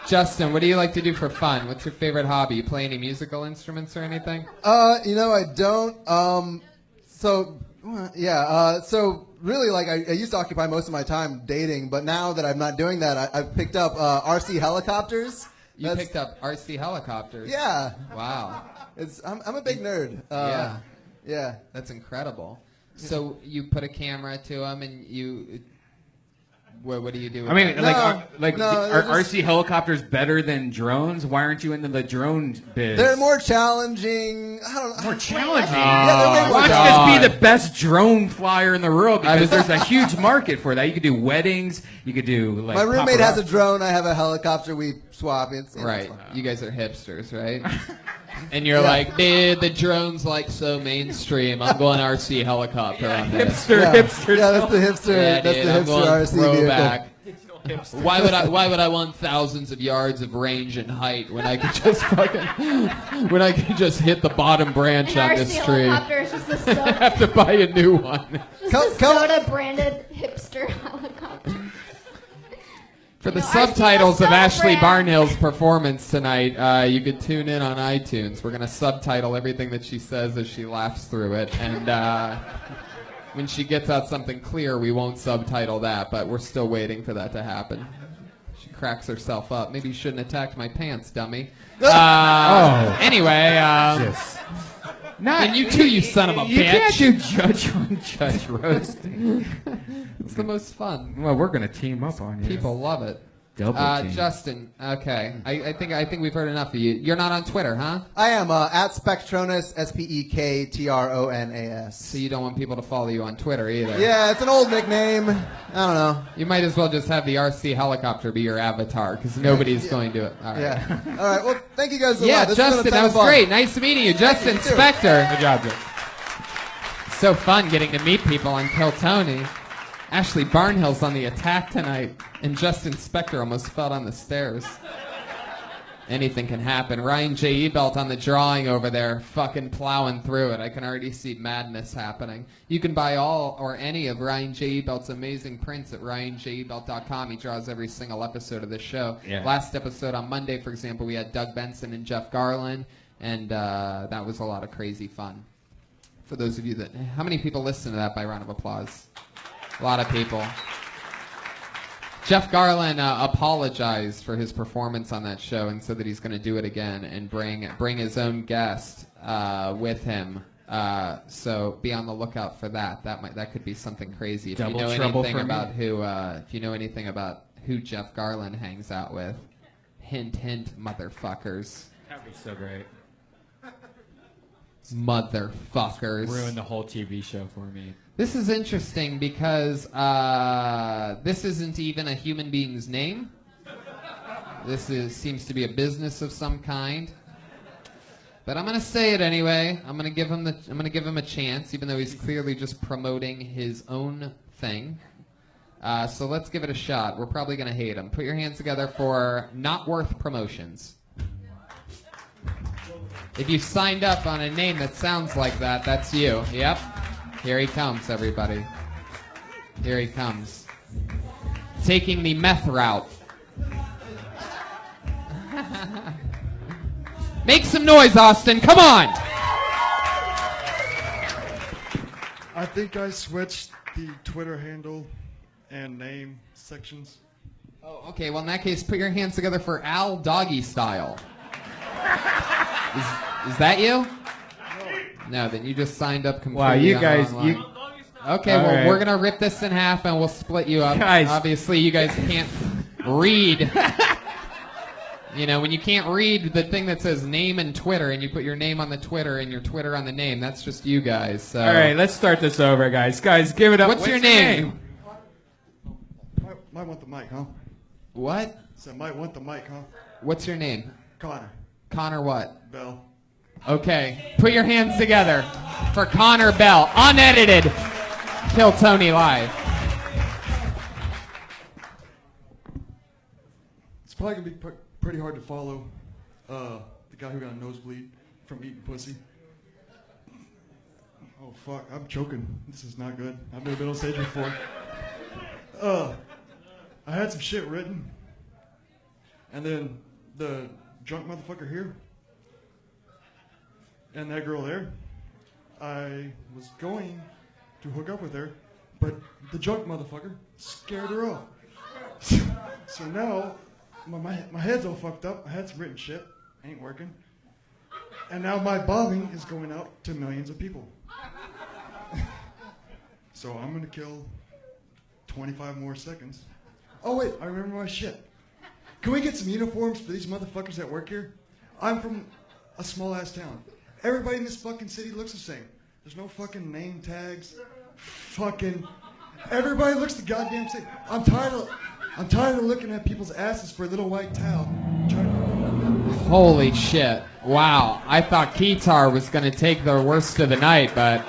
Justin, what do you like to do for fun? What's your favorite hobby? You play any musical instruments or anything? I don't. So really, I used to occupy most of my time dating, but now that I'm not doing that, I've picked up RC helicopters. You picked up RC helicopters. Yeah. Wow. I'm a big nerd. Yeah. Yeah. That's incredible. So you put a camera to them and you... What do you do with I mean, that? are they're just- RC helicopters better than drones? Why aren't you into the drone biz? They're more challenging. I don't know. More challenging. Yeah, they're way more Why don't God. you just be the best drone flyer in the world? I Because was- there's a huge market for that. You could do weddings. You could do My roommate has a paparazzi. drone. I have a helicopter. We swap. It's Right. fine. You guys are hipsters, right? And you're like, dude, the drone's so mainstream. I'm going RC helicopter on this. Hipster, Yeah. hipster. Yeah, that's the hipster. Yeah, that's dude, the I'm hipster going RC vehicle. throwback. Why would I want thousands of yards of range and height when I could just hit the bottom branch An on RC this tree? helicopter is just a I soda, have to buy a new one. just Come- a come- soda branded hipster helicopter. For the You know, I see subtitles a of Ashley brand. Barnhill's performance tonight, you could tune in on iTunes. We're going to subtitle everything that she says as she laughs through it. And when she gets out something clear, we won't subtitle that, but we're still waiting for that to happen. She cracks herself up. Maybe you shouldn't attack my pants, dummy. Anyway, and you too, you son of a You bitch. can't do judge on judge roasting. It's the most fun. Well, we're gonna team up on you. People love it. Double team. Justin, okay. I think we've heard enough of you. You're not on Twitter, huh? I am at Spectronas, Spektronas. So you don't want people to follow you on Twitter either. Yeah, it's an old nickname. I don't know. You might as well just have the RC helicopter be your avatar, because nobody's going to it. All right. Yeah. All right. Well, thank you guys so Yeah, much. This has been a Justin, ton that of was fun. great. Nice meeting you. Justin you too. Spector. Good job, Joe. So fun getting to meet people on Kill Tony. Ashley Barnhill's on the attack tonight, and Justin Spector almost fell down the stairs. Anything can happen. Ryan J. Ebelt on the drawing over there, fucking plowing through it. I can already see madness happening. You can buy all or any of Ryan J. Ebelt's amazing prints at ryanjebelt.com. He draws every single episode of this show. Yeah. Last episode on Monday, for example, we had Doug Benson and Jeff Garland, and that was a lot of crazy fun. For those of you that... How many people listened to that by round of applause? A lot of people. Jeff Garland apologized for his performance on that show and said that he's going to do it again and bring his own guest with him. So be on the lookout for that. That could be something crazy. If Double you know trouble anything for me. about if you know anything about who Jeff Garland hangs out with, hint, hint, motherfuckers, That'd be so great. motherfuckers. Ruined the whole TV show for me. This is interesting because this isn't even a human being's name. Seems to be a business of some kind. But I'm gonna say it anyway. I'm gonna give him a chance, even though he's clearly just promoting his own thing. So let's give it a shot. We're probably gonna hate him. Put your hands together for Not Worth Promotions. If you signed up on a name that sounds like that, that's you. Yep. Here he comes, everybody. Here he comes. Taking the meth route. Make some noise, Austin. Come on. I think I switched the Twitter handle and name sections. Oh, okay. Well, in that case, put your hands together for Al Doggy Style. Is that you? No, then you just signed up completely. Wow, you on guys, online. you. Okay, All well, right. we're gonna rip this in half and we'll split you up. Guys. Obviously, you guys can't read. You know, when you can't read the thing that says name and Twitter, and you put your name on the Twitter and your Twitter on the name, that's just you guys. So. All right, let's start this over, guys. Guys, give it up. What's your name? Might want the mic, huh? What? So might want the mic, huh? What's your name? Connor Connor what? Bell. Okay, put your hands together for Connor Bell, unedited. Kill Tony Live. It's probably gonna be pretty hard to follow. The guy who got a nosebleed from eating pussy. Oh fuck, I'm choking. This is not good. I've never been on stage before. I had some shit written, and then the drunk motherfucker here, and that girl there. I was going to hook up with her, but the drunk motherfucker scared her off. So now, my head's all fucked up. I had some written shit, ain't working. And now my bombing is going out to millions of people. So I'm gonna kill 25 more seconds. Oh wait, I remember my shit. Can we get some uniforms for these motherfuckers that work here? I'm from a small ass town. Everybody in this fucking city looks the same. There's no fucking name tags. Fucking everybody looks the goddamn same. I'm tired of looking at people's asses for a little white towel. Holy shit. Wow. I thought Keytar was going to take the worst of the night, but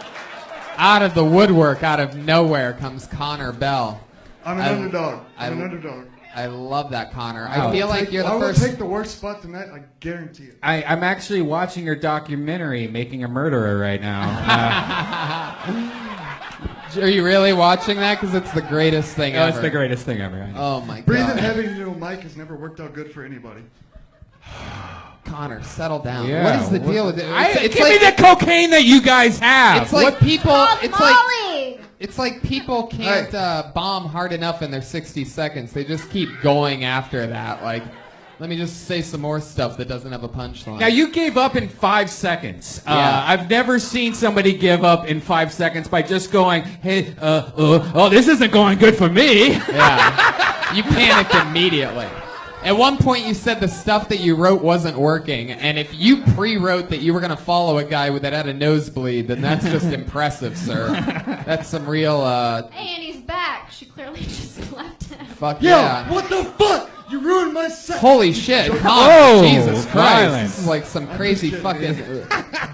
out of the woodwork, out of nowhere comes Connor Bell. I'm an underdog. I'm an underdog. I love that, Connor. Wow. I feel like you're the I will first. take the worst spot tonight, I guarantee it. I'm actually watching your documentary, Making a Murderer, right now. Are you really watching that? Because it's the greatest thing Oh, ever. it's the greatest thing ever. I know. Oh my Breathing god. heavy into a mic has never worked out good for anybody. Connor, settle down. Yeah, What is the deal with it? It's give me the cocaine that you guys have. It's like people. It's like Molly! it's like people can't bomb hard enough in their 60 seconds. They just keep going after that. Like, let me just say some more stuff that doesn't have a punchline. Now you gave up in 5 seconds. Yeah. I've never seen somebody give up in 5 seconds by just going, "Hey, oh, this isn't going good for me." Yeah. You panicked immediately. At one point, you said the stuff that you wrote wasn't working, and if you pre-wrote that you were going to follow a guy that had a nosebleed, then that's just impressive, sir. That's some real, Hey, and he's back. She clearly just left him. fuck Yo, yeah. what the fuck? You ruined my set. Holy shit. Come on. Oh, Jesus Christ. violence. This is like some crazy just fucking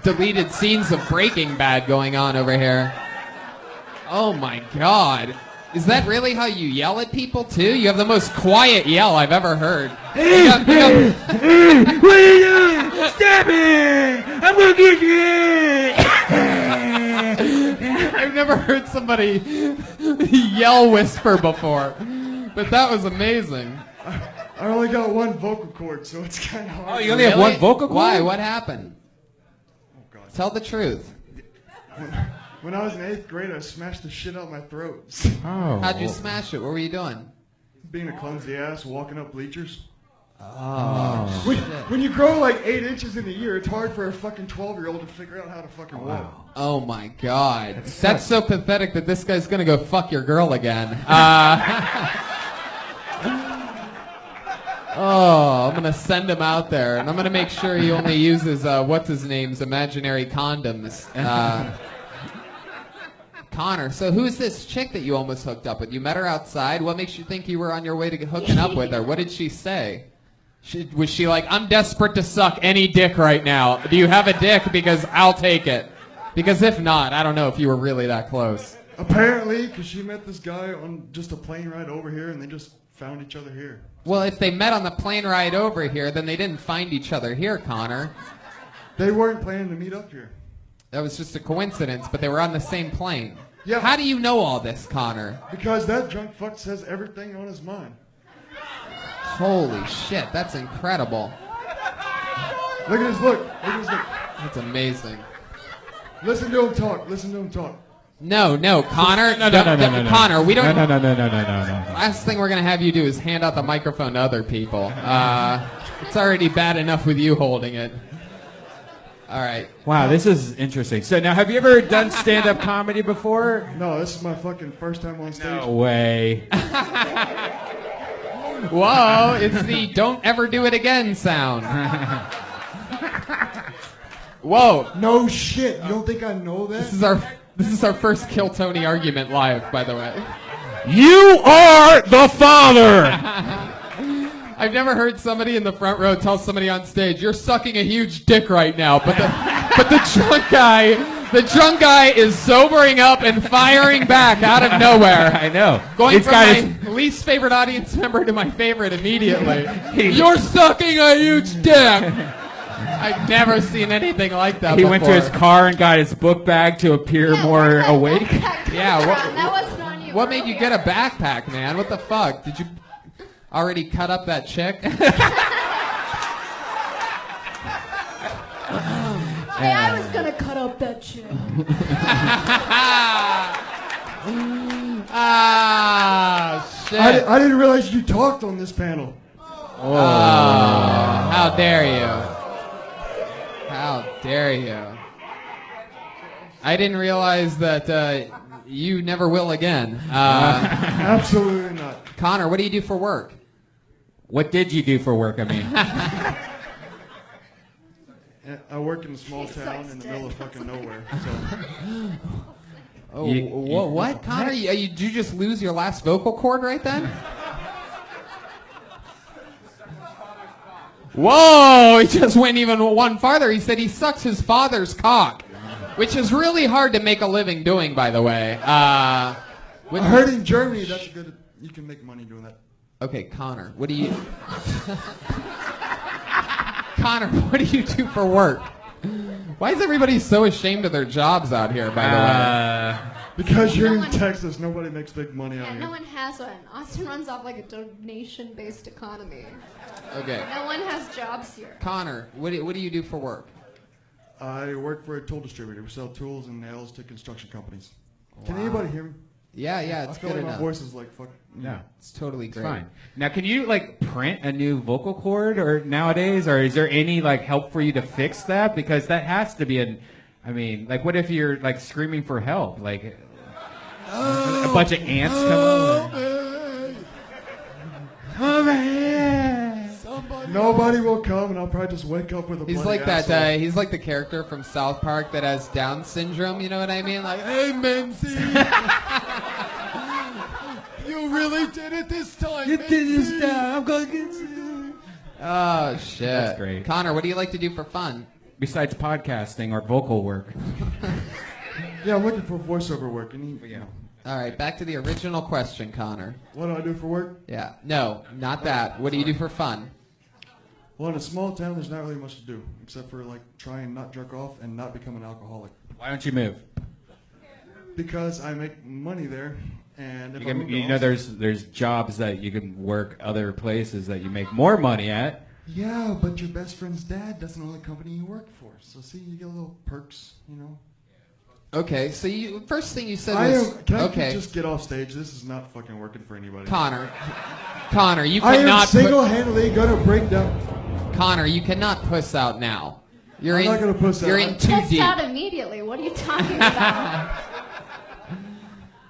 deleted scenes of Breaking Bad going on over here. Oh my god. Is that really how you yell at people too? You have the most quiet yell I've ever heard. What are you doing? Stop it! I'm gonna get you! I've never heard somebody yell whisper before. But that was amazing. I only got one vocal cord, so it's kind of hard. Oh, you only have one vocal cord? Why? What happened? Oh, God. Tell the truth. When I was in 8th grade, I smashed the shit out my throat. Oh. How'd you smash it? What were you doing? Being a clumsy ass, walking up bleachers. Oh, When you grow like 8 inches in a year, it's hard for a fucking 12-year-old to figure out how to fucking walk. Oh my god. That's so pathetic that this guy's gonna go fuck your girl again. Oh, I'm gonna send him out there, and I'm gonna make sure he only uses what's his name's imaginary condoms. Connor, so who's this chick that you almost hooked up with? You met her outside. What makes you think you were on your way to hooking up with her? What did she say? Was she like, I'm desperate to suck any dick right now. Do you have a dick? Because I'll take it. Because if not, I don't know if you were really that close. Apparently, because she met this guy on just a plane ride over here, and they just found each other here. Well, if they met on the plane ride over here, then they didn't find each other here, Connor. They weren't planning to meet up here. That was just a coincidence, but they were on the same plane. Yeah. How do you know all this, Connor? Because that drunk fuck says everything on his mind. Holy shit, that's incredible. Look at his look. Look at his look. That's amazing. Listen to him talk. Listen to him talk. No, Connor. No. Connor, we don't. No. Last thing we're gonna have you do is hand out the microphone to other people. It's already bad enough with you holding it. All right. Wow, this is interesting. So now, have you ever done stand-up comedy before? No, this is my fucking first time on stage. No way. Whoa! It's the "Don't ever do it again" sound. Whoa! No shit. You don't think I know that? This is our first Kill Tony argument live, by the way. You are the father. I've never heard somebody in the front row tell somebody on stage, "You're sucking a huge dick right now," but the drunk guy is sobering up and firing back out of nowhere. I know. Going It's from got my his- least favorite audience member to my favorite immediately. You're sucking a huge dick. I've never seen anything like that He before. went to his car and got his book bag to appear more awake. Yeah, That wasn't on you. What made you get a backpack, man? What the fuck? Did you already cut up that chick? Hey, I was gonna cut up that chick. Ah, shit. I didn't realize you talked on this panel. Oh, how dare you? How dare you? I didn't realize that you never will again. Absolutely not. Connor, what do you do for work? What did you do for work? I mean, I work in a small He town sucks in the dick. middle of fucking nowhere. So Oh, You- what? Connor, did you just lose your last vocal cord right then? Whoa, he just went even one farther. He said he sucks his father's cock, which is really hard to make a living doing, by the way. I heard in Germany that's good. You can make money doing that. Okay, Connor, what do you... Connor, what do you do for work? Why is everybody so ashamed of their jobs out here, by the way? Because you're No in one- Texas, nobody makes big money out Yeah, here. no one has one. Austin runs off like a donation-based economy. Okay. No one has jobs here. Connor, what do you do for work? I work for a tool distributor. We sell tools and nails to construction companies. Can anybody hear me? Yeah, I it's feel good like my enough. voice is like fuck. No. It's totally It's great. fine. Now, can you like print a new vocal cord or nowadays, or is there any like help for you to fix that? Because that has to be I mean, like, what if you're like screaming for help, like a bunch of ants come over? Come here. Nobody will come, and I'll probably just wake up with a. He's bloody like that. asshole. He's like the character from South Park that has Down syndrome. You know what I mean? Like, hey, Menzie, you really did it this time. You did this time. I'm gonna get you. Oh shit! That's great. Connor, what do you like to do for fun? Besides podcasting or vocal work. Yeah, I'm looking for voiceover work. Yeah. All right, back to the original question, Connor. What do I do for work? Yeah. No, not that. What do you do for fun? Well, in a small town, there's not really much to do except for like try and not jerk off and not become an alcoholic. Why don't you move? Because I make money there, and if You, I can, moved to you know, Austin- there's jobs that you can work other places that you make more money at. Yeah, but your best friend's dad doesn't own the company you work for. So see, you get little perks, you know. Okay, so you first thing you said I was am. Can I okay. just get off stage? This is not fucking working for anybody. Connor, you I am cannot. single-handedly gonna break down. Connor, you cannot puss out now. You're I'm in. not gonna puss out. You're in too Pissed deep. out immediately. What are you talking about?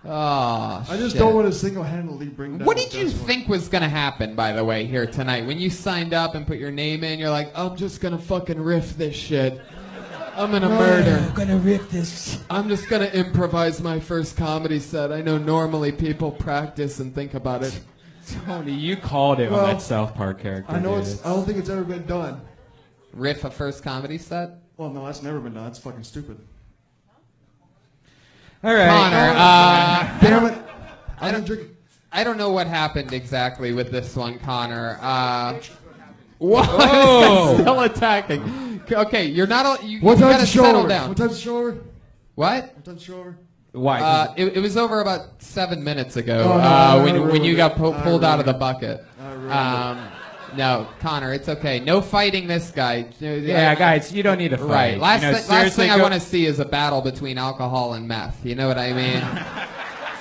Oh, I just shit. don't want to single-handedly bring down. What the did you best one. think was gonna happen, by the way, here tonight? When you signed up and put your name in, you're like, I'm just gonna fucking riff this shit. I'm gonna murder. I'm gonna rip this. I'm just gonna improvise my first comedy set. I know normally people practice and think about it. Tony, you called it Well, on that South Park character. I know dude. it's. I don't think it's ever been done. Riff a first comedy set? Well, no, that's never been done. That's fucking stupid. All right. Connor, Damn it! I didn't drink. I don't know what happened exactly with this one, Connor. What? Whoa. Still attacking. Okay, you're not all. You What time's gotta the show settle over? down. What time's the show over? What? What time's the show over? Why? 'Cause It was over about 7 minutes ago Oh, no, I when ruined you got it. pulled I out of the ruined bucket. I ruined No, Connor, it's okay. No fighting this guy. yeah, guys, you don't need to fight. Right. Last, You know, last seriously, thing I go- want to see is a battle between alcohol and meth. You know what I mean?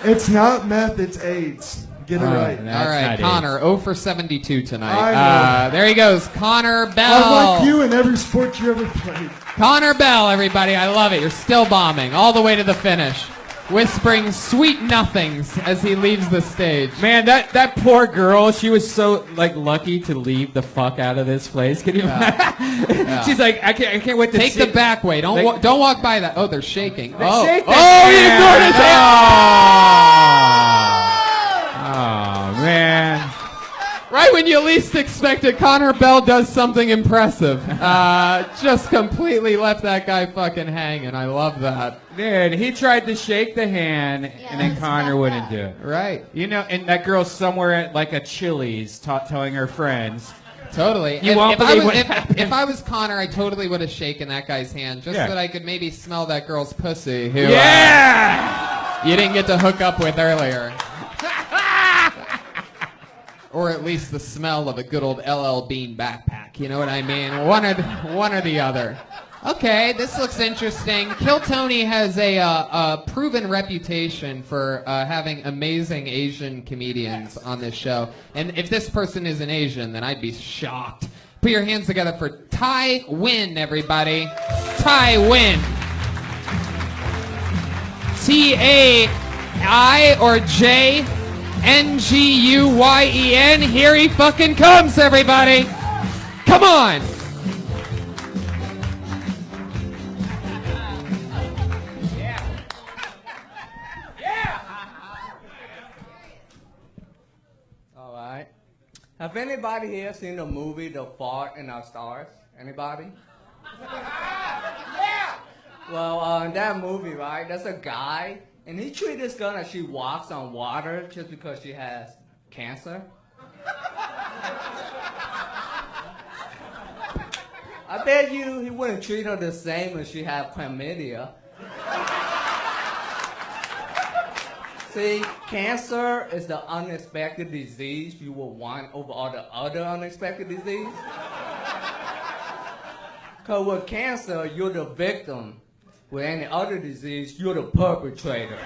It's not meth. It's AIDS. Get it Oh, right. no. All That's right, not Connor, 0 for 72 tonight. I know. There he goes, Connor Bell. I'm like you in every sport you ever played. Connor Bell, everybody. I love it. You're still bombing all the way to the finish, whispering sweet nothings as he leaves the stage. Man, that poor girl, she was so like lucky to leave the fuck out of this place. Can you imagine? She's like, I can't wait to Take see the back way. Don't Like- don't walk by that. Oh, they're shaking. They Oh, shake oh, that he ignored his hand. Oh man. Right when you least expect it, Connor Bell does something impressive. Just completely left that guy fucking hanging. I love that. Dude, he tried to shake the hand, and then that's Connor fucked wouldn't up. do it. Right. You know, and that girl's somewhere at like a Chili's telling her friends. Totally. You won't I believe was, what happened. if I was Connor, I totally would have shaken that guy's hand just Yeah. so that I could maybe smell that girl's pussy who Yeah! you didn't get to hook up with earlier. Or at least the smell of a good old LL Bean backpack. You know what I mean? One or the other. Okay, this looks interesting. Kill Tony has a proven reputation for having amazing Asian comedians on this show. And if this person isn't Asian, then I'd be shocked. Put your hands together for Tai Win, everybody. Tai Win. T-A-I or J? Nguyen. Here he fucking comes, everybody. Come on. All right. Have anybody here seen the movie The Fault in Our Stars? Anybody? Yeah. Well, in that movie, right, there's a guy, and he treats this girl like she walks on water just because she has cancer. I bet you he wouldn't treat her the same if she had chlamydia. See, cancer is the unexpected disease you will want over all the other unexpected disease. Because with cancer, you're the victim. With any other disease, you're the perpetrator.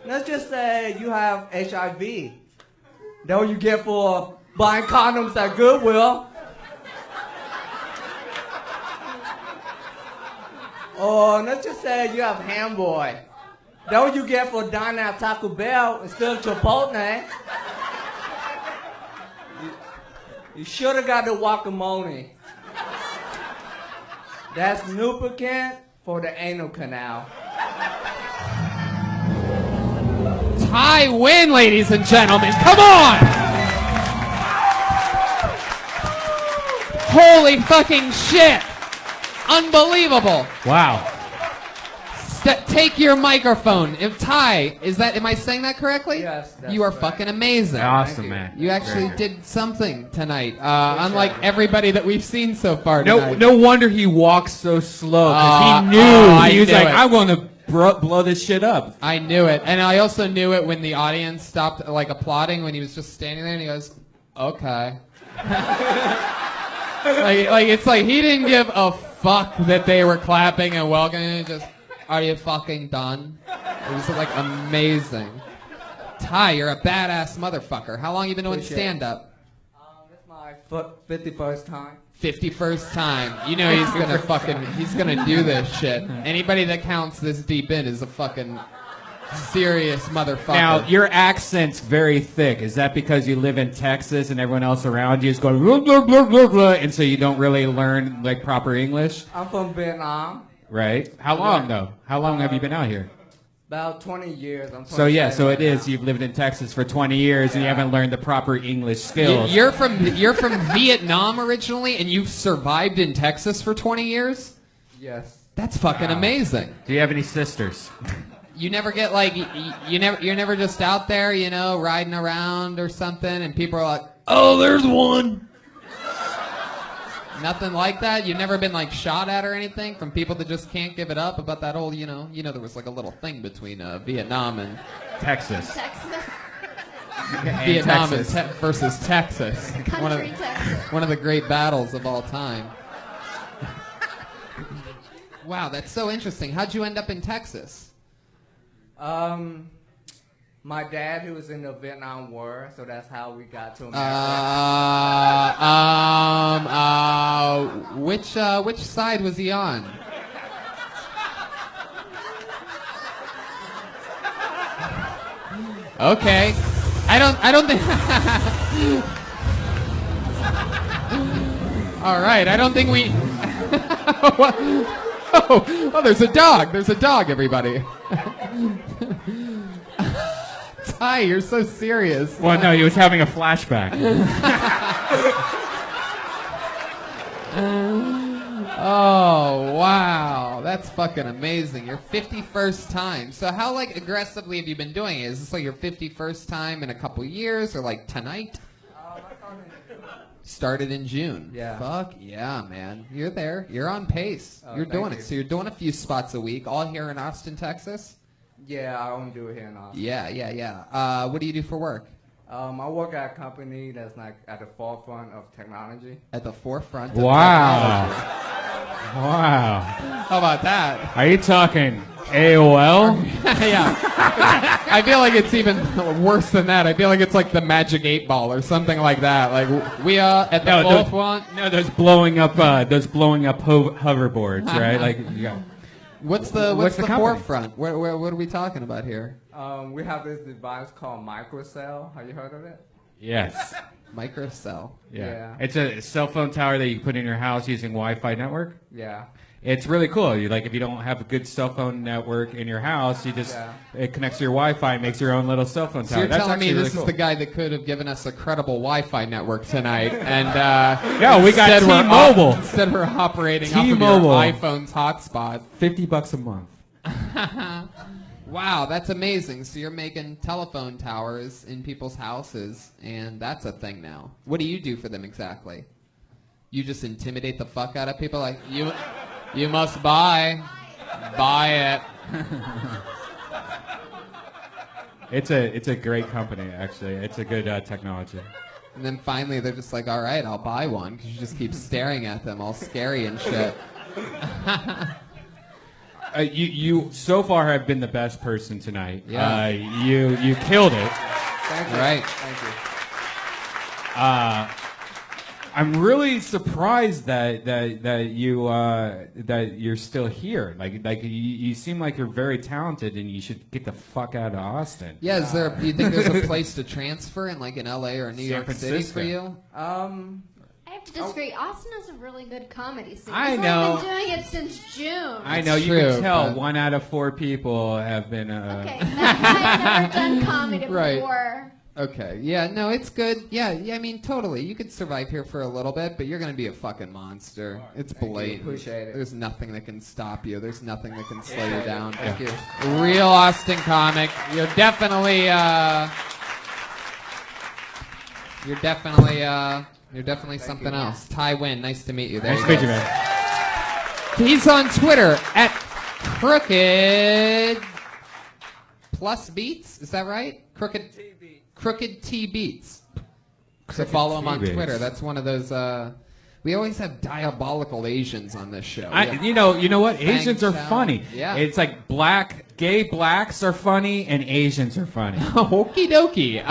Let's just say you have HIV. That's what you get for buying condoms at Goodwill. Or let's just say you have Hamboy. That's what you get for dining at Taco Bell instead of Chipotle. You should have got the guacamole. That's lubricant for the anal canal. Ty win, ladies and gentlemen. Come on! Holy fucking shit! Unbelievable. Wow. Take your microphone. Ty, am I saying that correctly? Yes, that's You are correct. fucking amazing. Awesome, man. You actually Very good. did something tonight, unlike everybody that we've seen so far tonight. No wonder he walks so slow, because he knew. He was knew like, it. I'm going to blow this shit up. I knew it. And I also knew it when the audience stopped like applauding when he was just standing there and he goes, okay. like it's like he didn't give a fuck that they were clapping and welcoming. Just, are you fucking done? It was like amazing. Ty, you're a badass motherfucker. How long you been doing Appreciate it. stand-up? This is my 51st time. 51st time. You know he's gonna do this shit. Anybody that counts this deep in is a fucking serious motherfucker. Now, your accent's very thick. Is that because you live in Texas and everyone else around you is going, blah, blah, blah, blah, blah, and so you don't really learn like proper English? I'm from Vietnam. Right. How long, though? How long have you been out here? About 20 years. I'm So, yeah, 27 so right it is. now. You've lived in Texas for 20 years and you Yeah. haven't learned the proper English skills. You're from Vietnam originally, and you've survived in Texas for 20 years? Yes. That's fucking amazing. Do you have any sisters? You never get like you're never just out there, you know, riding around or something, and people are like, "Oh, there's one." Nothing like that. You've never been like shot at or anything from people that just can't give it up about that whole, you know, there was like a little thing between Vietnam and Texas. Texas. Vietnam Texas. and versus Texas. Country Texas. One of the great battles of all time. Wow, that's so interesting. How'd you end up in Texas? My dad, who was in the Vietnam War, so that's how we got to America. Which side was he on? Okay. I don't think All right, I don't think we What? Oh, there's a dog. There's a dog, everybody. Ty, you're so serious. Well, no, he was having a flashback. Oh, wow. That's fucking amazing. Your 51st time. So how, like, aggressively have you been doing it? Is this like your 51st time in a couple years or like tonight? Started in June. Yeah. Fuck yeah, man. You're there. You're on pace. Oh, You're thank doing you. it. So you're doing a few spots a week, all here in Austin, Texas? Yeah, I only do it here in Austin. Yeah. What do you do for work? I work at a company that's like at the forefront of technology. At the forefront of Wow. technology. Wow. How about that? Are you talking AOL? Yeah. I feel like it's even worse than that. I feel like it's like the Magic 8 Ball or something like that. Like we are at the forefront. No, those blowing up hoverboards, right? Like, yeah. What's the company? forefront? What are we talking about here? We have this device called microcell. Have you heard of it? Yes. Microcell. Yeah. It's a cell phone tower that you put in your house using Wi-Fi network. Yeah. It's really cool. You like if you don't have a good cell phone network in your house, you just it connects to your Wi-Fi and makes your own little cell phone tower. So you're That's telling me actually this really cool. is the guy that could have given us a credible Wi-Fi network tonight, and No, we got instead we're T-Mobile. Instead we're operating T-Mobile. off of your iPhone's hotspot. $50 a month. Wow, that's amazing. So you're making telephone towers in people's houses, and that's a thing now. What do you do for them exactly? You just intimidate the fuck out of people, like you must buy. Buy it. It's a great company, actually. It's a good technology. And then finally they're just like, all right, I'll buy one, because you just keep staring at them all scary and shit. You so far have been the best person tonight. Yeah. You killed it. Thank you. Right. Thank you. I'm really surprised that you're still here. Like you seem like you're very talented, and you should get the fuck out of Austin. Yeah, do you think there's a place to transfer in, like in LA or New San York City for Francisco. you? I have to disagree. Austin has a really good comedy scene. I He's know. only been doing it since June. I know, you true, can tell but- 1 out of 4 people have been. Okay, I've never done comedy Right. before. Okay, yeah, no, it's good. Yeah, I mean, totally. You could survive here for a little bit, but you're gonna be a fucking monster. It's blatant. Appreciate it. There's nothing that can stop you. There's nothing that can slow you down. Thank you. Real Austin comic. You're definitely something else. Ty Wynn, nice to meet you. There Nice you to meet go. you, man. He's on Twitter at Crooked Plus Beats. Is that right? Crooked T Beats. So follow him on T-Beats. Twitter. That's one of those. We always have diabolical Asians on this show. You know what? Asians are Fang Chow. funny. Yeah. It's like gay blacks are funny, and Asians are funny. Okie dokie.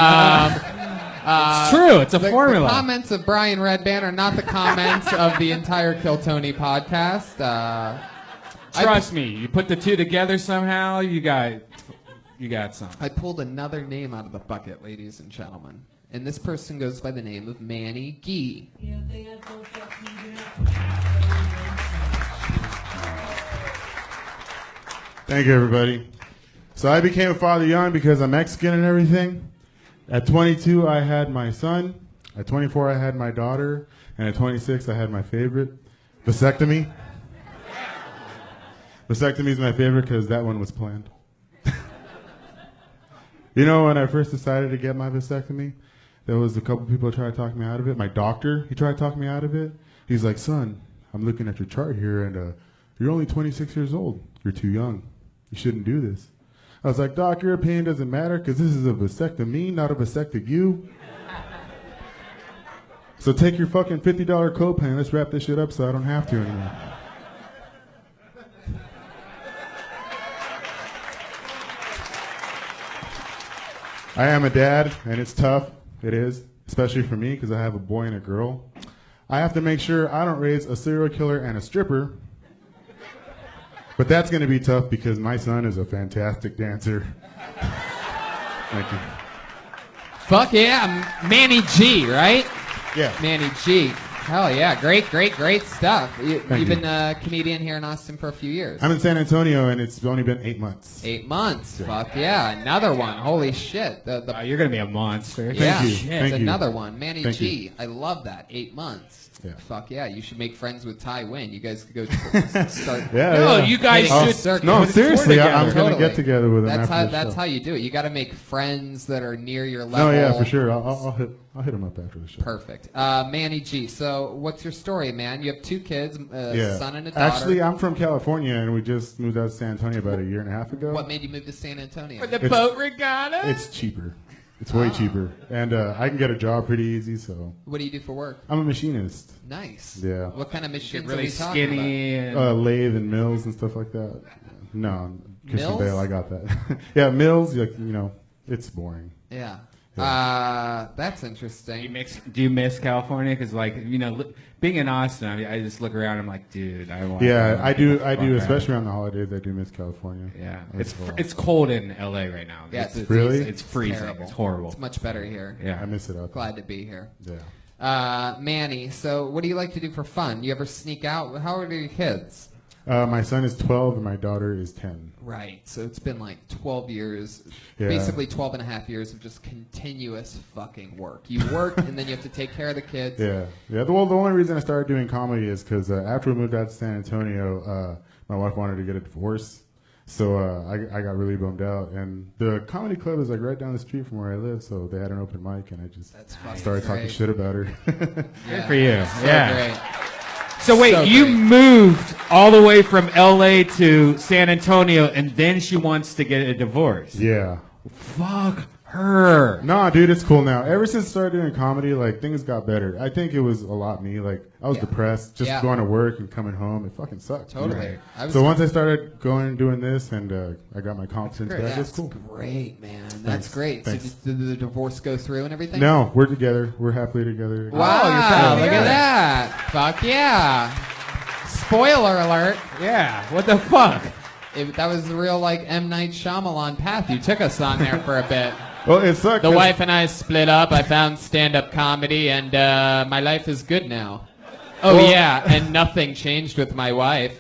It's true. It's a formula. The comments of Brian Redband are not the comments of the entire Kill Tony podcast. Trust me, you put the two together somehow, you got something. I pulled another name out of the bucket, ladies and gentlemen. And this person goes by the name of Manny Gee. Thank you, everybody. So I became a father young because I'm Mexican and everything. At 22, I had my son. At 24, I had my daughter. And at 26, I had my favorite, vasectomy. Vasectomy is my favorite because that one was planned. You know, when I first decided to get my vasectomy, there was a couple people trying to talk me out of it. My doctor, he tried to talk me out of it. He's like, son, I'm looking at your chart here, and you're only 26 years old. You're too young. You shouldn't do this. I was like, Doc, your opinion doesn't matter because this is a vasectomy, not a vasectic you. So take your fucking $50 copay and let's wrap this shit up so I don't have to anymore. I am a dad, and it's tough. It is, especially for me because I have a boy and a girl. I have to make sure I don't raise a serial killer and a stripper. But that's going to be tough because my son is a fantastic dancer. Thank you. Fuck yeah, Manny G, right? Yeah. Manny G. Hell yeah, great stuff. You've you. been a comedian here in Austin for a few years. I'm in San Antonio, and it's only been 8 months. 8 months. Fuck yeah, another one. Holy shit. You're gonna be a monster. Yeah, you. it's Thank you. another one. Manny Thank G. you. I love that. 8 months. Yeah. Fuck yeah, you should make friends with Ty Wynn. You guys could go start. Yeah, No, yeah. you guys hitting should. a circuit. No, put a tour seriously, together. I'm going to get together with him That's after the that's show. how you do it. You got to make friends that are near your level. No, yeah, for sure. I'll hit him up after the show. Perfect. Manny G. So, what's your story, man? You have 2 kids, a son and a daughter. Actually, I'm from California, and we just moved out to San Antonio about a year and a half ago. What made you move to San Antonio? For the It's- boat regatta. It's cheaper. It's way cheaper. And I can get a job pretty easy, so. What do you do for work? I'm a machinist. Nice. Yeah. What kind of machines Get really are we talking skinny. And, Lathe and mills and stuff like that. No, Christian Mills? Bale, I got that. Yeah, mills, like, it's boring. about? Yeah. Yeah. That's interesting. do you miss California? Because being in Austin, I just look around. I'm like, dude, I want. Yeah, I do, Fuck out. especially around the holidays. I do miss California. Yeah, That's cool. it's cold in LA right now. Yeah, it's Really? It's freezing. terrible. It's horrible. It's much better here. I Yeah. miss it up. Glad to be here. Yeah. Manny, so what do you like to do for fun? You ever sneak out? How old are your kids? My son is 12 and my daughter is 10. Right, so it's been like 12 years, Yeah. basically 12 and a half years of just continuous fucking work. You work and then you have to take care of the kids. Yeah. Well, the only reason I started doing comedy is because after we moved out to San Antonio, my wife wanted to get a divorce. So I got really bummed out. And the comedy club is like right down the street from where I live, so they had an open mic, and I just That's fucking started talking great. shit about her. Good for you. So Yeah. great. So wait, So you great. moved all the way from L.A. to San Antonio, and then she wants to get a divorce. Yeah. Fuck her. Nah, dude, it's cool now. Ever since I started doing comedy, like, things got better. I think it was a lot me. Like, I was depressed, just Yeah. going to work and coming home. It fucking sucked. Totally. Dude. I was- So once I started going and doing this, and I got my confidence back, That's it's cool. great, man. That's Thanks. great. Thanks. So did the divorce go through and everything? No, we're together. We're happily together. Wow, you're proud. look Yeah. at that. Fuck yeah. Spoiler alert. Yeah, what the fuck? That was the real, like, M. Night Shyamalan path you took us on there for a bit. Well, it sucked. The 'cause- wife and I split up. I found stand-up comedy, and my life is good now. Oh, Well- yeah, and nothing changed with my wife.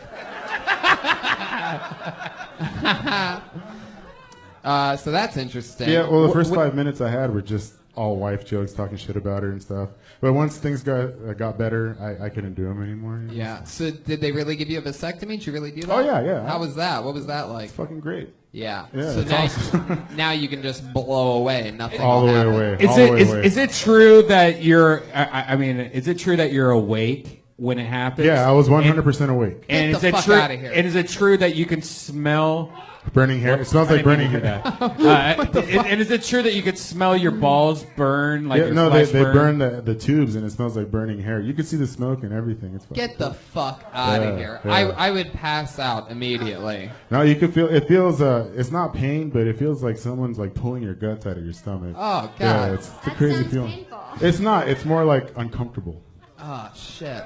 So that's interesting. Yeah, well, the Wh- first wh- 5 minutes I had were just all wife jokes, talking shit about her and stuff. But once things got better, I couldn't do them anymore. You know? Yeah. So did they really give you a vasectomy? Did you really do that? Oh, yeah. How was that? What was that like? It's fucking great. Yeah. Yeah, So it's now, awesome. now you can just blow away and nothing All will the way happen. away. Is all the way it away. is it true that you're? I mean, is it true that you're awake when it happens? Yeah, I was 100% awake. And Get is the it fuck true? outta here. And is it true that you can smell? Burning hair. It smells like burning hair. And is it true that you could smell your balls burn? Like Yeah, your no, they flesh burn the tubes and it smells like burning hair. You can see the smoke and everything. It's fucking Get the fuck out Yeah, of here. yeah. I would pass out immediately. No, you can feel. It feels. It's not pain, but it feels like someone's like pulling your guts out of your stomach. Oh, God. Yeah, it's a That crazy sounds feeling. painful. It's not. It's more like uncomfortable. Oh, shit.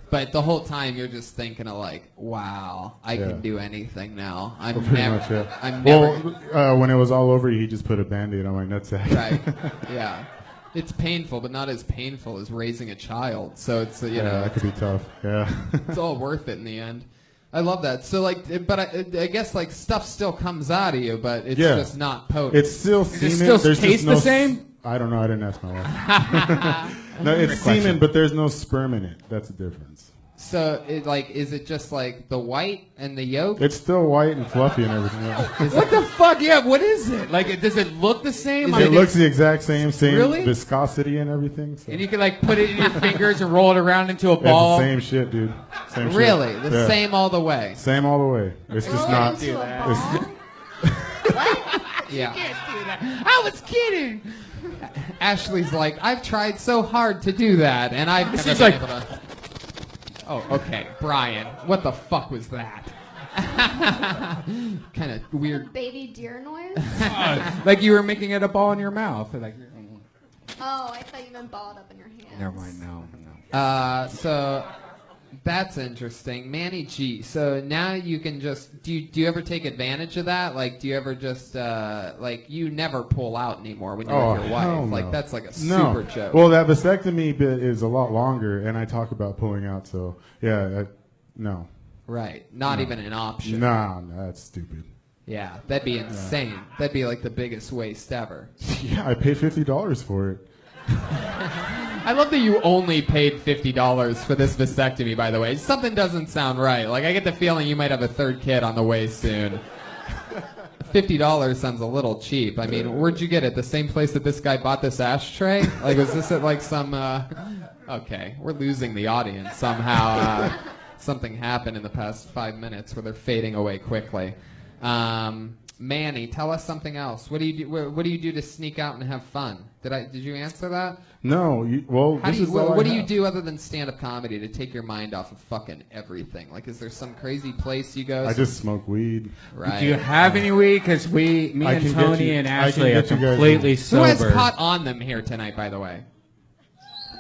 But the whole time you're just thinking of like, wow, I Yeah. can do anything now. I'm Pretty never. much, yeah. I'm never. Well, when it was all over, he just put a Band-Aid on my nutsack. Right. Yeah. It's painful, but not as painful as raising a child. So it's you Yeah, know, that could be tough. Yeah. it's all worth it in the end. I love that. So like, but I guess like stuff still comes out of you, but it's Yeah. just not potent. It's still Does it semen. still There's taste just no the same? I don't know. I didn't ask my wife. No, it's question. semen, but there's no sperm in it. That's the difference. So is it just like the white and the yolk? It's still white and fluffy and everything. Yeah. What the fuck? Yeah, what is it? Like, does it look the same? I It mean, looks the exact same Really? viscosity and everything. So. and you can like put it in your fingers and roll it around into a It's ball. the same shit, dude. Same shit. Really, the Yeah. same all the way. Same all the way. It's just Roll not. it into a it's- ball? Yeah. I was kidding. Ashley's like, I've tried so hard to do that, and I've never She's been like- able to. Oh, okay, Brian. What the fuck was that? Kind of weird. Baby deer noise? Like you were making it a ball in your mouth. Like, Oh, I thought you meant balled up in your hands. never mind. No. So that's interesting, Manny G. So now you can just do you ever take advantage of that? Like, do you ever just like you never pull out anymore when you're with your wife? hell Like no. that's like a No. super joke. Well, that vasectomy bit is a lot longer, and I talk about pulling out. So yeah, no, right, not even an option. nah, that's stupid. Yeah, that'd be insane. That'd be like the biggest waste ever. Yeah, I paid $50 for it. I love that you only paid $50 for this vasectomy, by the way. Something doesn't sound right. Like, I get the feeling you might have a third kid on the way soon. $50 sounds a little cheap. I mean, where'd you get it? The same place that this guy bought this ashtray? Like, was this at like some, okay, we're losing the audience somehow. Something happened in the past 5 minutes where they're fading away quickly. Manny, tell us something else. What do you do? What do you do to sneak out and have fun? Did you answer that? No, How this do you, is all what I do you have. do other than stand-up comedy to take your mind off of fucking everything? Like, is there some crazy place you go? I just smoke weed. right. Do you have any weed? Because me I and can get Tony you- and I can Ashley are get you guys- completely Who sober. has pot on them here tonight, by the way?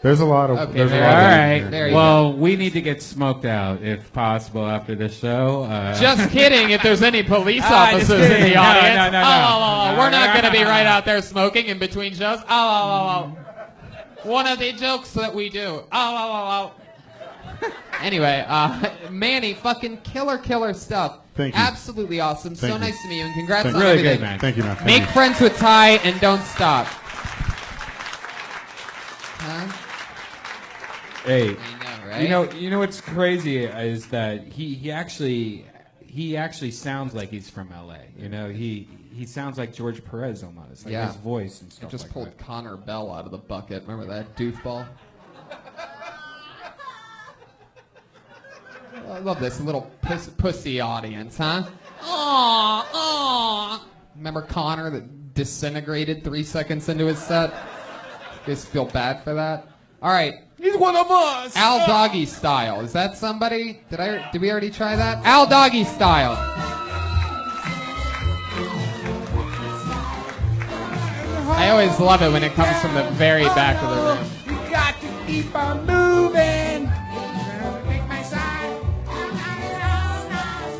There's a lot of. Okay, there's a there lot All you of go. right. weed There here. you Well, we need to get smoked out if possible after the show. Just kidding. If there's any police Ah, just officers in kidding. the No, audience, no, no, no. oh, we're not going to be right out there smoking in between shows. Oh. One of the jokes that we do. Oh. Anyway, Manny, fucking killer stuff. Thank you. Absolutely awesome. So Thank you. nice to meet you, and congrats Thank on you. Really everything. good, man. Thank you, man. Thank Make you. friends with Ty and don't stop. Huh? Hey, I know, right? you know what's crazy is that he actually sounds like he's from L.A. You know, he sounds like George Perez almost, like Yeah. his voice and I stuff just like pulled that. Connor Bell out of the bucket. Remember that doofball? I love this little pussy audience, huh? Aw, aw. Remember Connor that disintegrated 3 seconds into his set? You guys feel bad for that? All right. He's one of us. Al Doggy Style. Is that somebody? Did we already try that? Al Doggy Style. I always love it when it comes from the very back of the room. You got to keep on moving.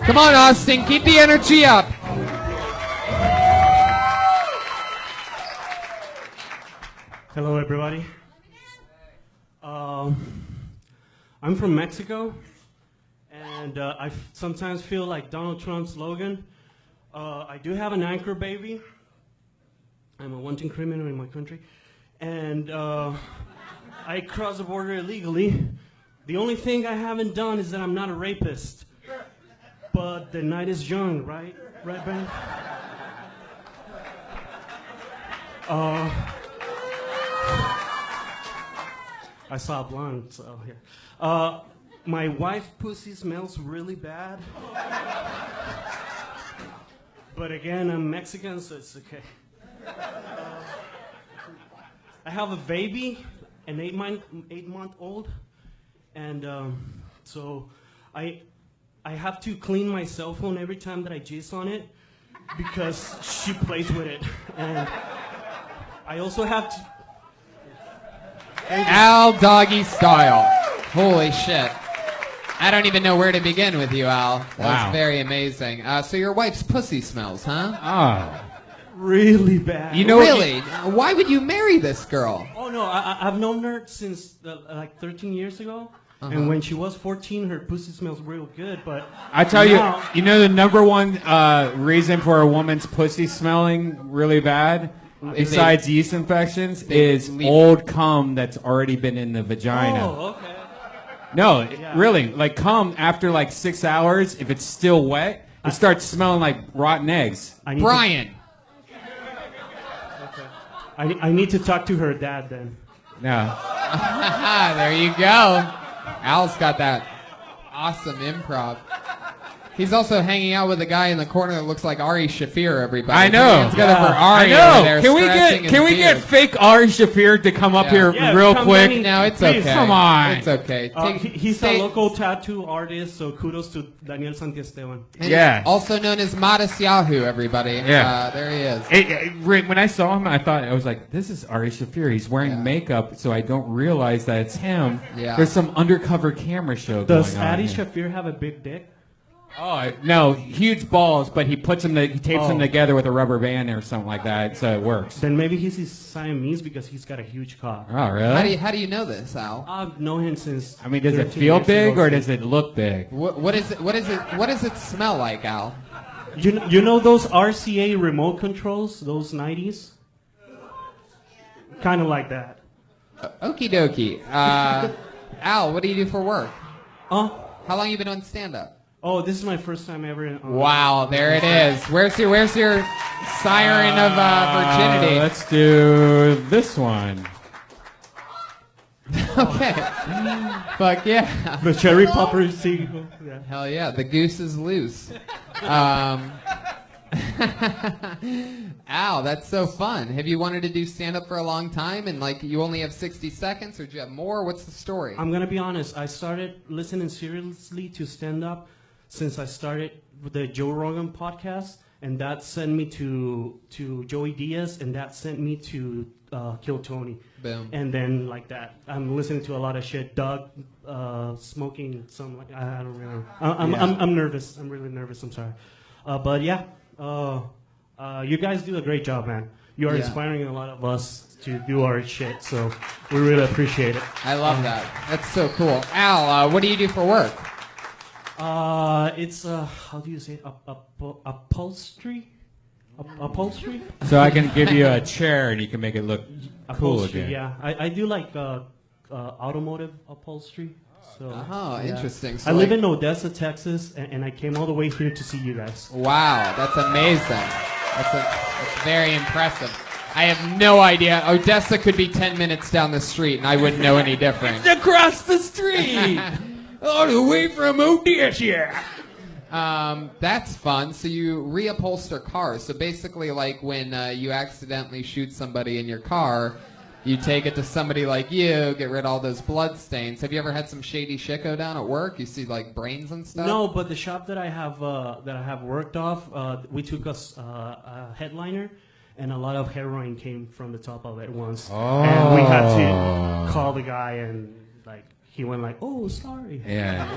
Come on, Austin. Keep the energy up. Hello, everybody. I'm from Mexico, and I sometimes feel like Donald Trump's slogan. I do have an anchor baby. I'm a wanted criminal in my country, and I crossed the border illegally. The only thing I haven't done is that I'm not a rapist. But the night is young, right? Right, Ben? I saw a blonde, so yeah. My wife's pussy smells really bad. But again, I'm Mexican, so it's okay. I have a baby, an 8-month-old, and so I have to clean my cell phone every time that I jizz on it because she plays with it, and I also have to. Al Doggy Style. Holy shit. I don't even know where to begin with you, Al. That was very amazing. So your wife's pussy smells, huh? Oh. Really bad. You know, really? Why would you marry this girl? Oh, no, I've known her since like 13 years ago. And when she was 14, her pussy smells real good, but I tell you, you know the number one reason for a woman's pussy smelling really bad, besides yeast infections, is old cum that's already been in the vagina. Oh, okay. No, really, like cum after like 6 hours, if it's still wet, it starts smelling like rotten eggs. Brian. I need to talk to her dad then. No. There you go. Al's got that awesome improv. He's also hanging out with a guy in the corner that looks like Ari Shaffir, everybody. I know. For Ari I over there know. Can we get fake Ari Shaffir to come up here real quick? No, it's Please. okay. Come on. It's okay. He's a local tattoo artist, so kudos to Daniel Santiesteban. Yeah. Also known as Modest Yahoo, everybody. Yeah. There he is. When I saw him, I was like, this is Ari Shaffir. He's wearing makeup, so I don't realize that it's him. Yeah. There's some undercover camera show Does going on. Ari here. Shaffir have a big dick? Oh, no, huge balls, but he tapes them together with a rubber band or something like that, so it works. Then maybe he's his Siamese because he's got a huge cock. Oh, really? How do you know this, Al? I've known him since. I mean, does it 13 feel years big ago. or does it look big? What does it smell like, Al? You know those RCA remote controls, those 90s? Kind of like that. Okie dokie. Al, what do you do for work? Huh? How long you been on stand-up? Oh, this is my first time ever. Wow, there it is. Where's your siren of virginity? Let's do this one. Okay. Fuck yeah. The cherry popper sequel. Yeah. Hell yeah, the goose is loose. Al, that's so fun. Have you wanted to do stand-up for a long time and like you only have 60 seconds or do you have more? What's the story? I'm going to be honest. I started listening seriously to stand-up since I started with the Joe Rogan podcast, and that sent me to Joey Diaz, and that sent me to Kill Tony. Boom. And then like that, I'm listening to a lot of shit. Doug smoking some like I don't really know. I'm nervous. I'm really nervous. I'm sorry. But yeah, you guys do a great job, man. You are inspiring a lot of us to do our shit, so we really appreciate it. I love that. That's so cool. Al, what do you do for work? It's how do you say it? Upholstery? Upholstery? So I can give you a chair and you can make it look cool Upholstery, again. yeah. I do like automotive upholstery. So, Interesting. So I live in Odessa, Texas, and I came all the way here to see you guys. Wow, that's amazing. That's very impressive. I have no idea. Odessa could be 10 minutes down the street, and I wouldn't know any different. It's across the street! All the way from Odessa. That's fun. So you reupholster cars. So basically, like when you accidentally shoot somebody in your car, you take it to somebody like you, get rid of all those blood stains. Have you ever had some shady shit go down at work? You see like brains and stuff? No, but the shop that I have worked off, we took a headliner, and a lot of heroin came from the top of it once, and we had to call the guy, and like he went like, "Oh, sorry." Yeah.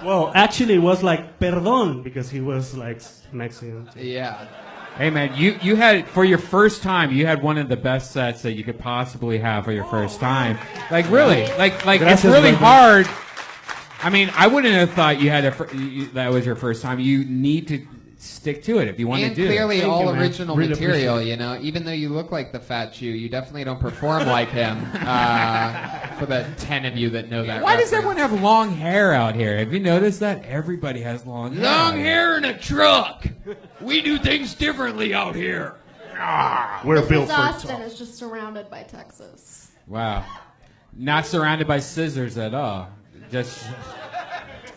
Well, actually, it was like perdón because he was like Mexican. Yeah. Hey man, you had for your first time, you had one of the best sets that you could possibly have for your first time. Like really, like it's really hard. I mean, I wouldn't have thought you had that was your first time. You need to stick to it if you want And to do it. clearly Thank all you, man. original Really material, appreciate it. you know. Even though you look like the fat Jew, you definitely don't perform like him. For the 10 of you that know that. Why does reference. everyone have long hair out here? Have you noticed that? Everybody has long hair. Long hair in a truck. We do things differently out here. We're This is Austin is just surrounded by Texas. Wow. Not surrounded by scissors at all. Just.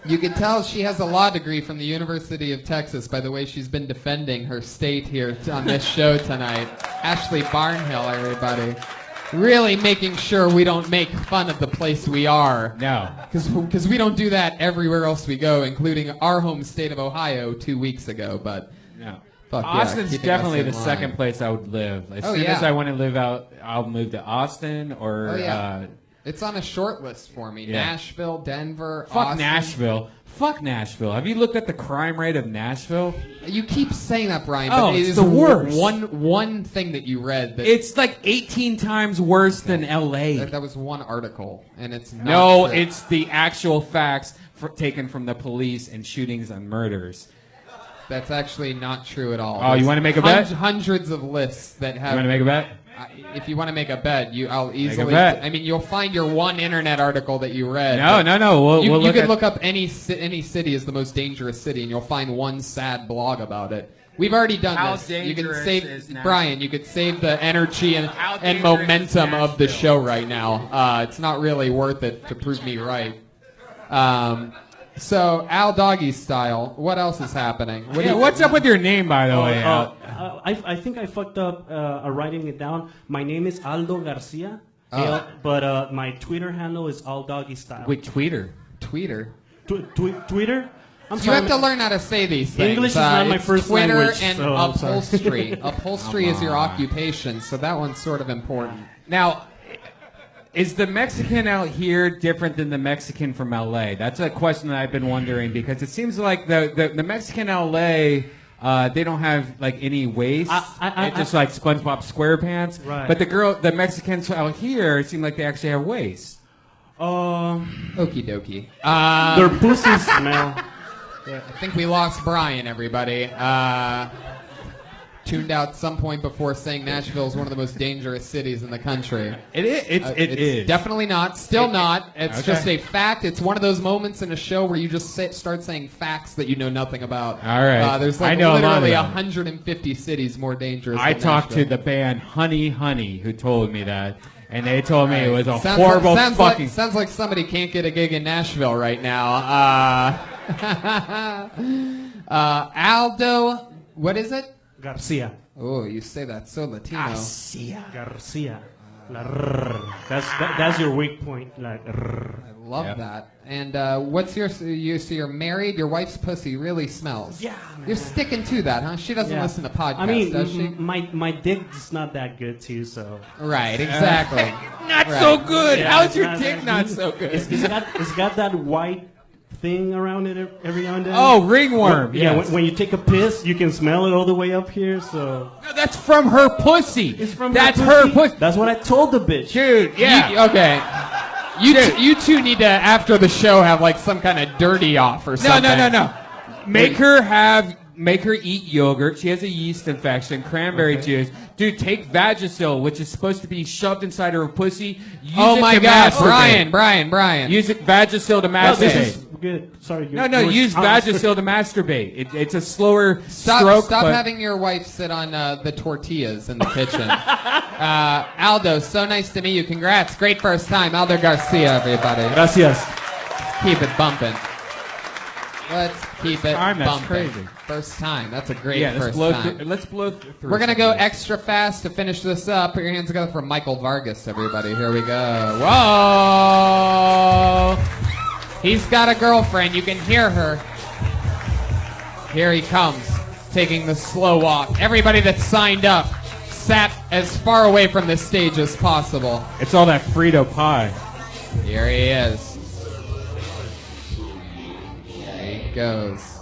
You can tell she has a law degree from the University of Texas by the way she's been defending her state here on this show tonight. Ashley Barnhill, everybody. Really making sure we don't make fun of the place we are. No. Because we don't do that everywhere else we go, including our home state of Ohio 2 weeks ago. But No. fuck yeah, Austin's keeping definitely us in the line. second place I would live. As Oh, soon yeah. as I want to live out, I'll move to Austin or. Oh, yeah. It's on a short list for me. Yeah. Nashville, Denver, Fuck Austin. Nashville. Fuck Nashville. Have you looked at the crime rate of Nashville? You keep saying that, Brian, Oh, but it it's is the worst. One thing that you read. That, It's like 18 times worse than LA. that was one article, and it's not No, true. it's the actual facts taken from the police and shootings and murders. That's actually not true at all. Oh, you wanna make a bet? Hundreds of lists that have. You want to make a bet? If you want to make a bet, I'll easily. bet. I mean, you'll find your one internet article that you read. No. We'll You look can at- look up any city as the most dangerous city, and you'll find one sad blog about it. We've already done How this. You can dangerous save is Nashville? Brian. You could save the energy and dangerous momentum is of the Nashville? show right now. It's not really worth it to prove me right. So Al Doggy style. What else is happening? What's up with your name, by the way? Al? I think I fucked up writing it down. My name is Aldo Garcia, Oh. but my Twitter handle is AlDoggyStyle. Wait, tweeter. Tweeter. Twitter? I'm You sorry, have to learn how to say these things. English is not my it's first Twitter language, and so I'm sorry. upholstery. Upholstery Come is your on. occupation, so that one's sort of important. Now, is the Mexican out here different than the Mexican from LA? That's a question that I've been wondering because it seems like the Mexican LA, they don't have like any waist. It's just like SpongeBob SquarePants. Right. But the Mexicans out here seem like they actually have waist. Okie dokie. Their pussies smell. I think we lost Brian, everybody. Tuned out some point before saying Nashville is one of the most dangerous cities in the country. It is. It It's is. definitely not. Still not. It's Okay. just a fact. It's one of those moments in a show where you just start saying facts that you know nothing about. All right. There's I like know a lot literally about it. 150 cities more dangerous I than talked to Nashville. the band Honey Honey who told me that, and they told me it was a Sounds horrible like, fucking. sounds like somebody can't get a gig in Nashville right now. Aldo, what is it? Garcia. Oh, you say that so Latino. Garcia. La rrr. That's your weak point. Like rrr. I love that. And what's so you're married? Your wife's pussy really smells. Yeah, You're sticking to that, huh? She doesn't Yeah. listen to podcasts, I mean, does she? my dick's not that good too, so. Right, exactly. Not Right. so good. Yeah, How's it's your not dick that not good. so good? It's got that white thing around it every now and then. Oh, ringworm. Yeah, Yes. when you take a piss, you can smell it all the way up here. So No, that's from her pussy. it's from That's her her pussy. That's what I told the bitch. Dude, yeah. Okay. You two need to, after the show, have like some kind of dirty off or No, something. no. Make her make her eat yogurt. She has a yeast infection. Cranberry juice. Dude, take Vagisil, which is supposed to be shoved inside her pussy. Use Oh it my to God, masturbate. Brian. Use it Vagisil to No, this masturbate. is good. Sorry. No, use Vagisil to masturbate. It's a slower Stop stroke. but- having your wife sit on the tortillas in the kitchen. Aldo, so nice to meet you. Congrats. Great first time. Aldo Garcia, everybody. Gracias. Keep it bumping. Let's keep it Time, that's bumping. crazy. First time. That's a great Yeah, first let's time. blow through. We're going to go some of this. extra fast to finish this up. Put your hands together for Michael Vargas, everybody. Here we go. Whoa! He's got a girlfriend. You can hear her. Here he comes, taking the slow walk. Everybody that signed up sat as far away from the stage as possible. It's all that Frito pie. Here he is. There he goes.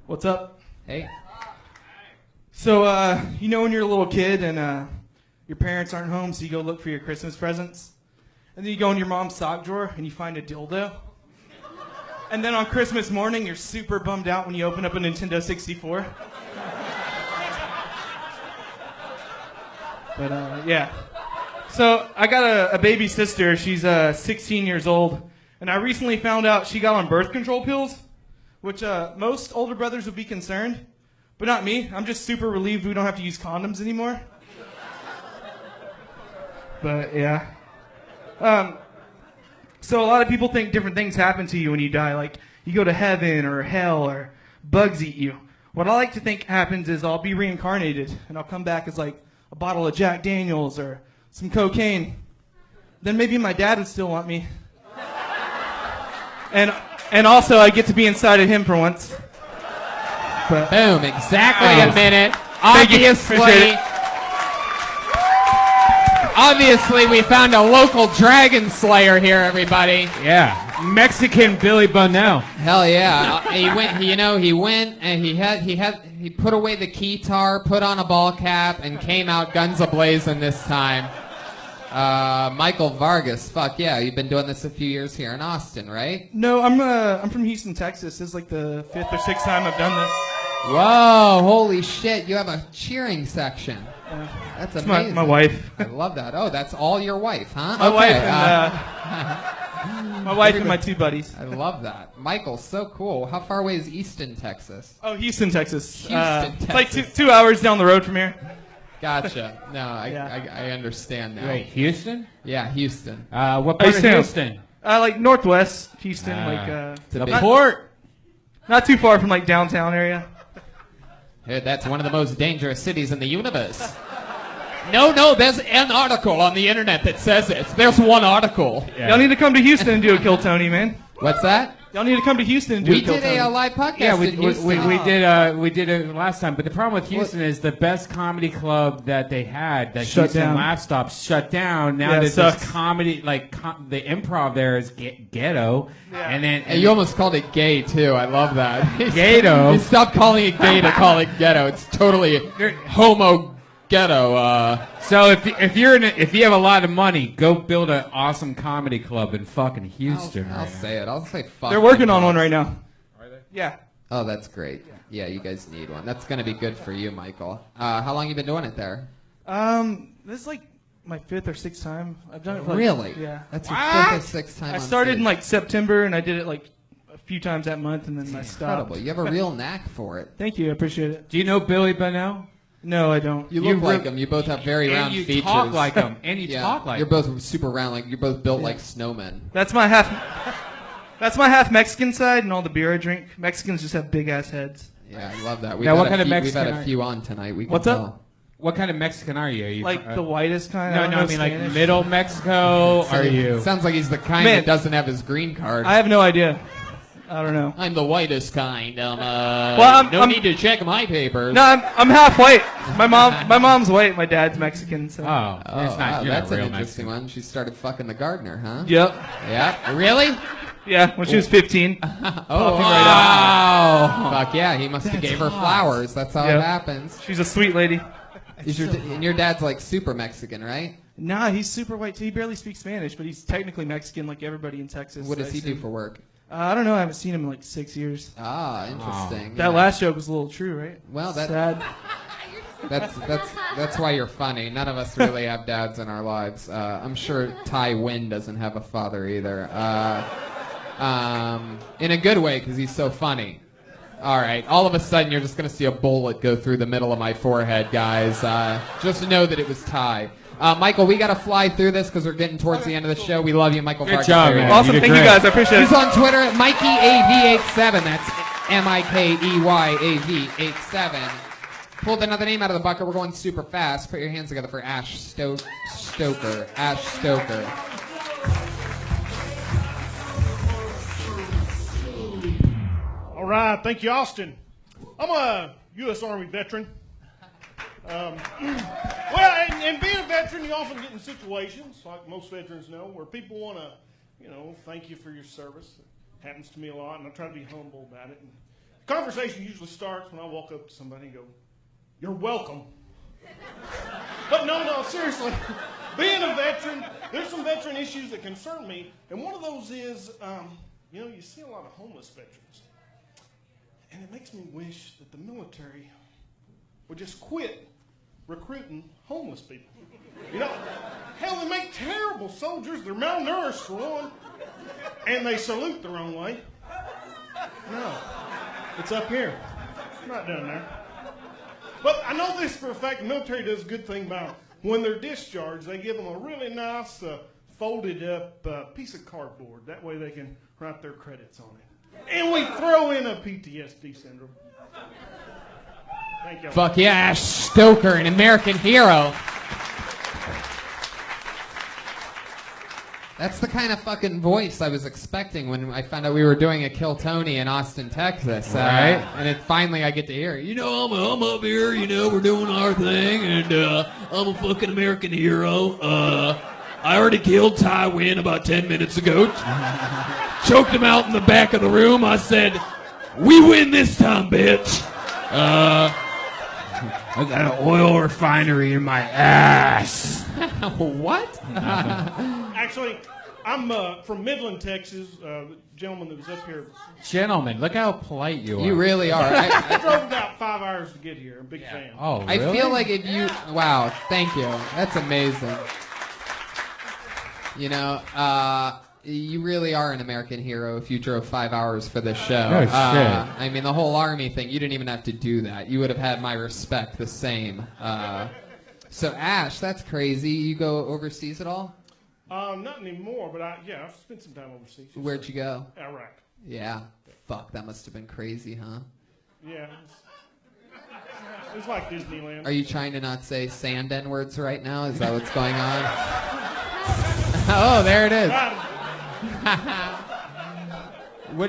What's up? Hey. So, you know when you're a little kid and your parents aren't home, so you go look for your Christmas presents? And then you go in your mom's sock drawer and you find a dildo? And then on Christmas morning, you're super bummed out when you open up a Nintendo 64? But, yeah. So, I got a baby sister. She's 16 years old. And I recently found out she got on birth control pills, which most older brothers would be concerned. But not me. I'm just super relieved we don't have to use condoms anymore. But, yeah. So a lot of people think different things happen to you when you die, like you go to heaven or hell or bugs eat you. What I like to think happens is I'll be reincarnated and I'll come back as like a bottle of Jack Daniels or some cocaine. Then maybe my dad would still want me. And also I get to be inside of him for once. But, Boom, exactly a minute. Thank you. Appreciate it. Obviously, we found a local dragon slayer here, everybody. Yeah, Mexican Billy Bunnell. Hell yeah! He went and he put away the keytar, put on a ball cap, and came out guns a-blazing this time. Michael Vargas, fuck yeah! You've been doing this a few years here in Austin, right? No, I'm from Houston, Texas. This is like the 5th or 6th time I've done this. Whoa! Holy shit! You have a cheering section. That's It's amazing. my wife. I love that. Oh, that's all your wife, huh? My Okay, wife and my two buddies. I love that. Michael, so cool. How far away is Easton, Texas? Oh, Houston, Texas. Houston, It's Texas. like 2 hours down the road from here. Gotcha. No, Yeah. I understand now. Wait, Houston? Yeah, Houston. What part of Houston? Like northwest Houston, It's a not, big- Port. not too far from like downtown area. Hey, that's one of the most dangerous cities in the universe. No, there's an article on the internet that says it. There's one article. Yeah. Y'all need to come to Houston and do a Kill Tony, man. What's that? Y'all need to come to Houston and do We a Kill did Tony. a live podcast Yeah, we in Houston. did it last time. But the problem with Houston is the best comedy club that they had, that Shut Houston down. Laugh Stop, shut down. Now Yeah, it there's sucks. this comedy, like the improv there is ghetto, and then Hey, you almost called it gay too. I love that. Ghetto. You stopped calling it gay to call it ghetto. It's totally homo ghetto. So if you have a lot of money, go build an awesome comedy club in fucking Houston. I'll right now. say it. I'll say fuck. They're working on one right now. Are they? Yeah. Oh, that's great. Yeah, you guys need one. That's gonna be good for you, Michael. How long you been doing it there? This is like my 5th or 6th time. I've done it for Really? Yeah. That's your 5th or 6th time. I on started stage. in like September and I did it like a few times that month and then I stopped. Incredible. You have a real knack for it. Thank you. I appreciate it. Do you know Billy Bunnell? No, I don't. You look like re- him. You both have very and round you features. talk like him. And you Yeah, talk like you're him. both super round. Like you're both built like snowmen. That's my half. That's my half Mexican side, and all the beer I drink. Mexicans just have big ass heads. Yeah, I love that. Now, what kind of We've Mexican had are a few on tonight. We can What's up? tell. What kind of Mexican are you? Are you Like the whitest kind. No, don't no, know I mean like Spanish. middle Mexico. Are you? Sounds like he's the kind Man. that doesn't have his green card. I have no idea. I don't know. I'm the whitest kind. Well, No I'm- need to check my papers. No, I'm half white. My mom's white. My dad's Mexican. So. Oh, Oh, it's not. wow, You're that's not an real interesting Mexican. one. She started fucking the gardener, huh? Yep. Yeah. Really? Yeah, when she was 15. Oh, Popping right wow. Fuck yeah, he must have gave her flowers. That's how Yeah. it happens. She's a sweet lady. And your dad's like super Mexican, right? Nah, he's super white too. He barely speaks Spanish, but he's technically Mexican like everybody in Texas. What I does he do assume. for work? I don't know. I haven't seen him in like 6 years. Ah, interesting. That last joke was a little true, right? Well, sad. That's why you're funny. None of us really have dads in our lives. I'm sure Ty Wynn doesn't have a father either. In a good way, because he's so funny. All right. All of a sudden, you're just going to see a bullet go through the middle of my forehead, guys. Just know that it was Ty. Michael, we got to fly through this because we're getting towards the end of the show. We love you, Michael. Good job, man. Awesome. Thank you, guys. I appreciate it. He's on Twitter at MikeyAV87. That's MikeyAV87. Pulled another name out of the bucket. We're going super fast. Put your hands together for Ash Stoker. Ash Stoker. All right, thank you, Austin. I'm a U.S. Army veteran. Well, and being a veteran, you often get in situations, like most veterans know, where people want to, thank you for your service. It happens to me a lot, and I try to be humble about it. And the conversation usually starts when I walk up to somebody and go, "You're welcome." But no, seriously. Being a veteran, there's some veteran issues that concern me, and one of those is, you see a lot of homeless veterans. And it makes me wish that the military would just quit recruiting homeless people. Hell, they make terrible soldiers. They're malnourished for one. And they salute the wrong way. No, it's up here. It's not down there. But I know this for a fact. The military does a good thing by them. When they're discharged, they give them a really nice folded up piece of cardboard. That way they can write their credits on it. And we throw in a PTSD syndrome. Thank you. Fuck yeah, Ash Stoker, an American hero. That's the kind of fucking voice I was expecting when I found out we were doing a Kill Tony in Austin, Texas. Right. And finally I get to hear it. I'm up here, we're doing our thing, and I'm a fucking American hero. I already killed Ty Wynn about 10 minutes ago. Choked him out in the back of the room. I said, "We win this time, bitch." I got an oil refinery in my ass. What? Actually, I'm from Midland, Texas. The gentleman that was up here. Gentlemen, look how polite you are. You really are. I drove about 5 hours to get here. I'm a big fan. Oh, I really? feel like if you... Wow, thank you. That's amazing. You really are an American hero if you drove 5 hours for this show. No shit. I mean, the whole Army thing, you didn't even have to do that. You would have had my respect the same. So, Ash, that's crazy. You go overseas at all? Not anymore, but I've spent some time overseas. Where'd you go? Iraq. Yeah. Fuck, that must have been crazy, huh? Yeah. It's like Disneyland. Are you trying to not say sand N-words right now? Is that what's going on? Oh, there it is. What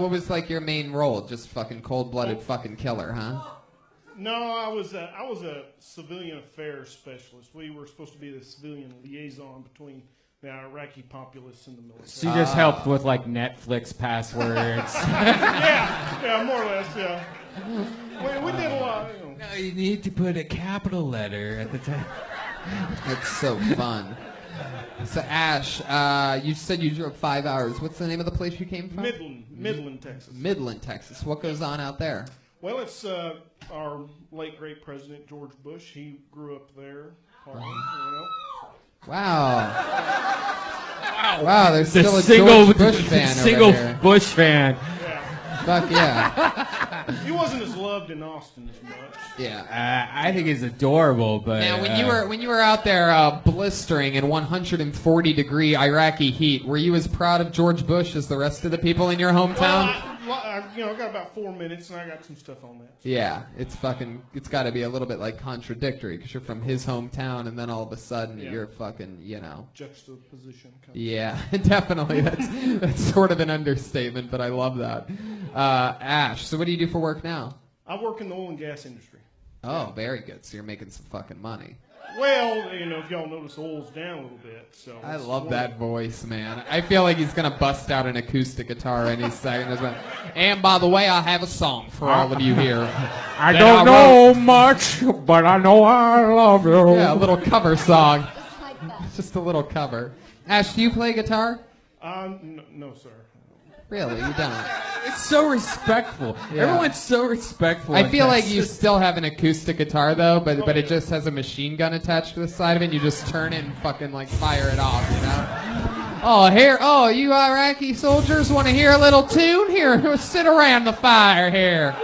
was like your main role? Just fucking cold-blooded fucking killer, huh? No, I was a civilian affairs specialist. We were supposed to be the civilian liaison between the Iraqi populace and the military. So you just helped with like Netflix passwords. yeah, more or less, yeah. We did a lot. No, you need to put a capital letter at the time. That's so fun. So, Ash, you said you drove 5 hours. What's the name of the place you came from? Midland, Texas. Midland, Texas. What goes on out there? Well, it's our late great President George Bush. He grew up there. Wow. Wow, there's still a single George Bush fan single over here. Bush fan. Yeah. Fuck yeah. He wasn't as loved in Austin as much. Yeah. I think it's adorable, but Now, when you were out there blistering in 140-degree Iraqi heat, were you as proud of George Bush as the rest of the people in your hometown? Well, I got about 4 minutes, and I got some stuff on that. Yeah, it's got to be a little bit like contradictory because you're from his hometown, and then all of a sudden you're fucking, juxtaposition. Yeah, definitely. That's sort of an understatement, but I love that. Ash, so what do you do for work now? I work in the oil and gas industry. Oh, very good. So you're making some fucking money. Well, if y'all notice, oil's down a little bit. So I love that voice, man. I feel like he's going to bust out an acoustic guitar any second. And by the way, I have a song for all of you here. I don't know much, but I know I love you. Yeah, a little cover song. Just a little cover. Ash, do you play guitar? No, sir. Really, you don't. It's so respectful. Yeah. Everyone's so respectful. I in feel like Texas. you still have an acoustic guitar though, but it just has a machine gun attached to the side of it. And you just turn it and fucking like fire it off, you know? Oh, you Iraqi soldiers want to hear a little tune? Here, sit around the fire here.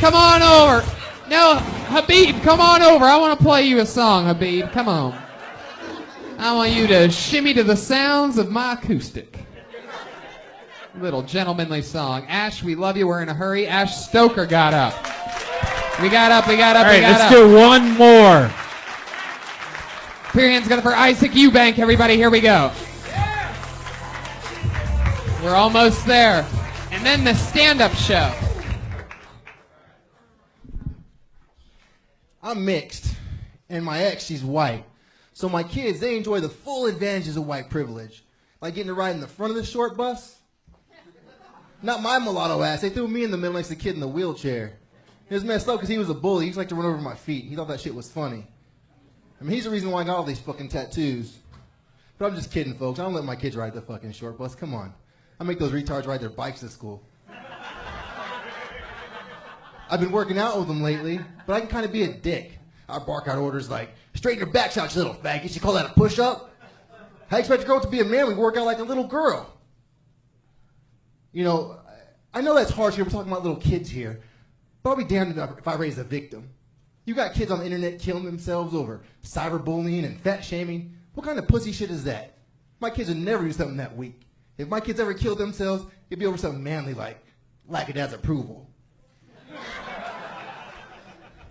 Come on over. No, Habib, come on over. I want to play you a song, Habib. Come on. I want you to shimmy to the sounds of my acoustic. Little gentlemanly song. Ash, we love you. We're in a hurry. Ash Stoker got up. We got up. All right, let's do one more. Put your hands together for Isaac Eubank, everybody. Here we go. We're almost there. And then the stand-up show. I'm mixed, and my ex, she's white. So my kids, they enjoy the full advantages of white privilege. Like getting to ride in the front of the short bus. Not my mulatto ass. They threw me in the middle next to the kid in the wheelchair. It was messed up because he was a bully. He used to like to run over my feet. He thought that shit was funny. I mean, he's the reason why I got all these fucking tattoos. But I'm just kidding, folks. I don't let my kids ride the fucking short bus. Come on. I make those retards ride their bikes to school. I've been working out with them lately, but I can kind of be a dick. I bark out orders like, straighten your backs out, you little faggot. You call that a push-up? How you expect a girl to be a man when you work out like a little girl? You know, I know that's harsh here. We're talking about little kids here. But I'll be damned if I raise a victim. You got kids on the internet killing themselves over cyberbullying and fat shaming. What kind of pussy shit is that? My kids would never do something that weak. If my kids ever killed themselves, it'd be over something manly like lack of dad's approval.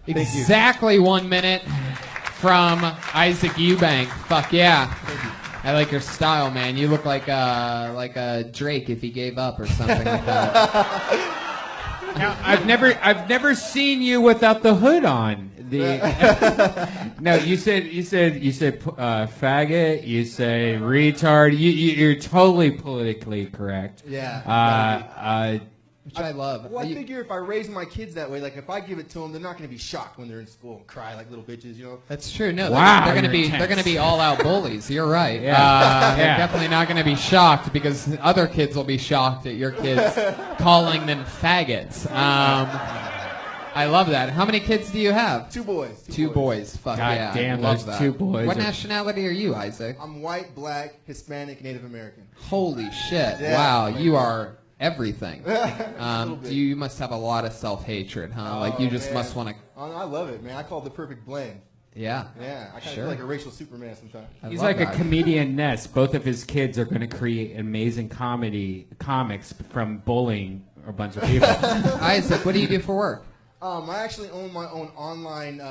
Exactly 1 minute from Isaac Eubank. Fuck yeah. I like your style, man. You look like a Drake if he gave up or something like that. Now, I've never seen you without the hood on. No, you said faggot. You say retard. You're totally politically correct. Yeah. Which I love. Well, I figure if I raise my kids that way, like if I give it to them, they're not going to be shocked when they're in school and cry like little bitches, you know. That's true. No, wow, they're going to be all out bullies. You're right. Yeah. They're definitely not going to be shocked because other kids will be shocked at your kids calling them faggots. I love that. How many kids do you have? 2 boys. Two boys. Fuck God yeah. damn, love those that. 2 boys. What nationality are you, Isaac? I'm white, black, Hispanic, Native American. Holy shit. Yeah. Wow, you are everything. You must have a lot of self-hatred, huh? Like you just must want to... Oh, I love it, man. I call it the perfect blend. Yeah. Yeah, I kind of feel like a racial Superman sometimes. He's like a comedian Ness. Both of his kids are going to create amazing comics from bullying a bunch of people. Isaac, what do you do for work? I actually own my own online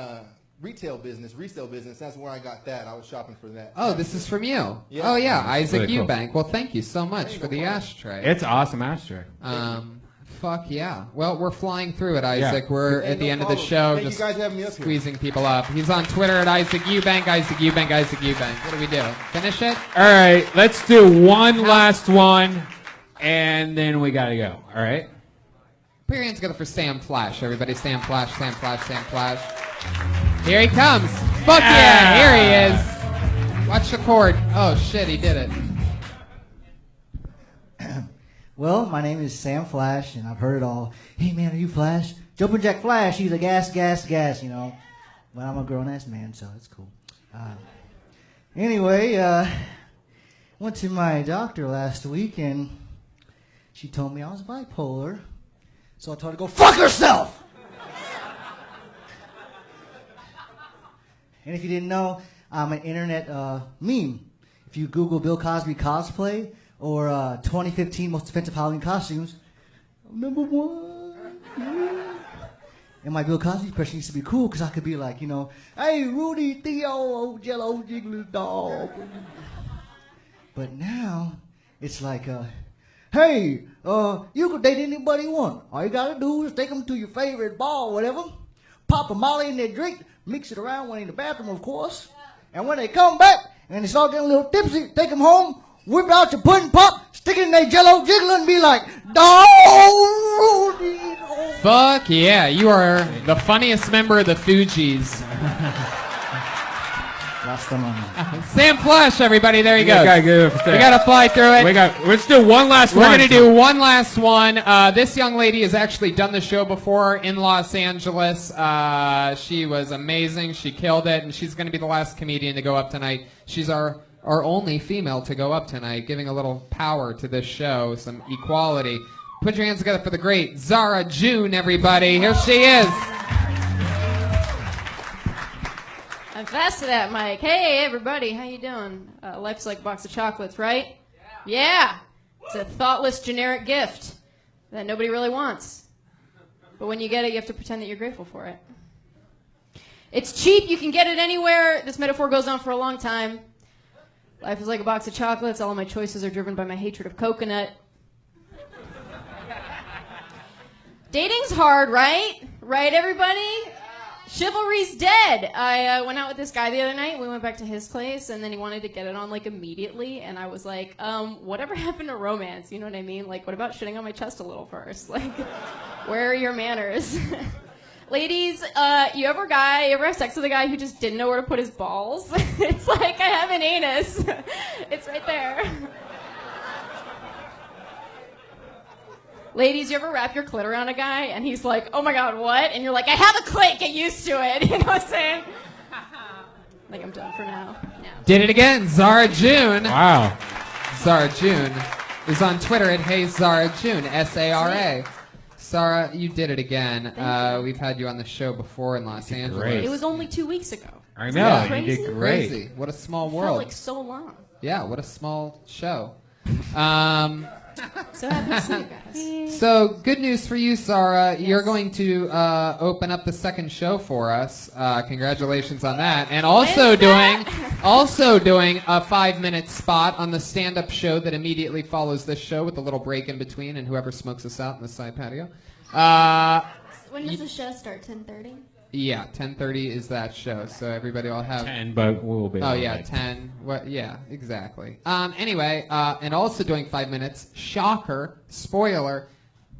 resale business. That's where I got that. I was shopping for that. Oh, this is from you. Yeah. Oh, yeah, Isaac really cool. Eubank. Well, thank you so much for the ashtray. It's awesome ashtray. Fuck yeah. Well, we're flying through it, Isaac. Yeah. We're at the end of the show, Thank just you guys for having me up here. squeezing people up. He's on Twitter at Isaac Eubank, Isaac Eubank, Isaac Eubank. What do we do? Finish it? All right, let's do one last one, and then we got to go. All right? Put your hands together for Sam Flash. Everybody, Sam Flash, Sam Flash, Sam Flash. Here he comes. Fuck yeah, here he is. Watch the cord. Oh, shit, he did it. Well, my name is Sam Flash, and I've heard it all. Hey, man, are you Flash? Jumpin' Jack Flash, he's a gas, you know. Well, I'm a grown-ass man, so it's cool. Anyway, went to my doctor last week, and she told me I was bipolar. So I told her to go fuck herself! And if you didn't know, I'm an internet meme. If you Google Bill Cosby cosplay or 2015 most offensive Halloween costumes, I'm #1. Yeah. And my Bill Cosby impression used to be cool because I could be like, you know, hey, Rudy, Theo, old Jello, Jiggly dog. But now it's like, hey, you could date anybody you want. All you gotta do is take them to your favorite bar or whatever, pop a Molly in their drink, mix it around when in the bathroom, of course. And when they come back and they start getting a little tipsy, take them home, whip out your pudding pop, stick it in their Jello jiggler and be like, dog, Rudy. Fuck yeah, you are the funniest member of the Fugees. Lost the money. Sam Flush, everybody. There you go. We gotta fly through it. Let's do one last one. We're gonna do one last one. This young lady has actually done the show before in Los Angeles. She was amazing. She killed it, and she's gonna be the last comedian to go up tonight. She's our only female to go up tonight, giving a little power to this show, some equality. Put your hands together for the great Zara June, everybody. Here she is. I'm fast to that, Mike. Hey, everybody, how you doing? Life's like a box of chocolates, right? Yeah. It's a thoughtless, generic gift that nobody really wants. But when you get it, you have to pretend that you're grateful for it. It's cheap. You can get it anywhere. This metaphor goes on for a long time. Life is like a box of chocolates. All of my choices are driven by my hatred of coconut. Dating's hard, right? Right, everybody? Chivalry's dead. I went out with this guy the other night. We went back to his place, and then he wanted to get it on, like, immediately. And I was like, whatever happened to romance? You know what I mean? Like, what about shitting on my chest a little first? Like, where are your manners? Ladies, you ever have sex with a guy who just didn't know where to put his balls? It's like, I have an anus. It's right there. Ladies, you ever wrap your clit around a guy and he's like, oh my god, what? And you're like, I have a clit, get used to it. You know what I'm saying? I think I'm done for now. Yeah. Did it again, Zara June. Wow. Zara June is on Twitter at Hey Zara June, S-A-R-A. Zara, you did it again. We've had you on the show before in Los Angeles. Great. It was only 2 weeks ago. I know, Yeah, you did great. Crazy. What a small It world. felt like so long. Yeah, what a small show. So happy to see you guys. So, good news for you, Zara. Yes. You're going to open up the second show for us. Congratulations on that. And also doing a 5-minute spot on the stand-up show that immediately follows this show with a little break in between and whoever smokes us out in the side patio. When does the show start? 10:30? Yeah, 10:30 is that show, so everybody will have 10, but we'll be. Oh yeah, 10. What? Yeah, exactly. Anyway, and also doing 5 minutes. Shocker, spoiler.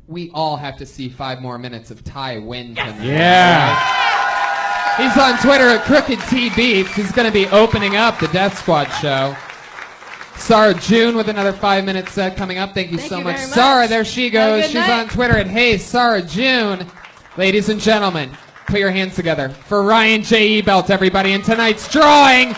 We all have to see 5 more minutes of Ty Wynn tonight. Yeah. Right? He's on Twitter at Crooked T Beats. He's going to be opening up the Death Squad show. Zara June with another 5-minute set coming up. Thank you so much. Zara, there she goes. She's on Twitter at Hey Zara June. Ladies and gentlemen, put your hands together for Ryan J. Ebelt, everybody, in tonight's drawing.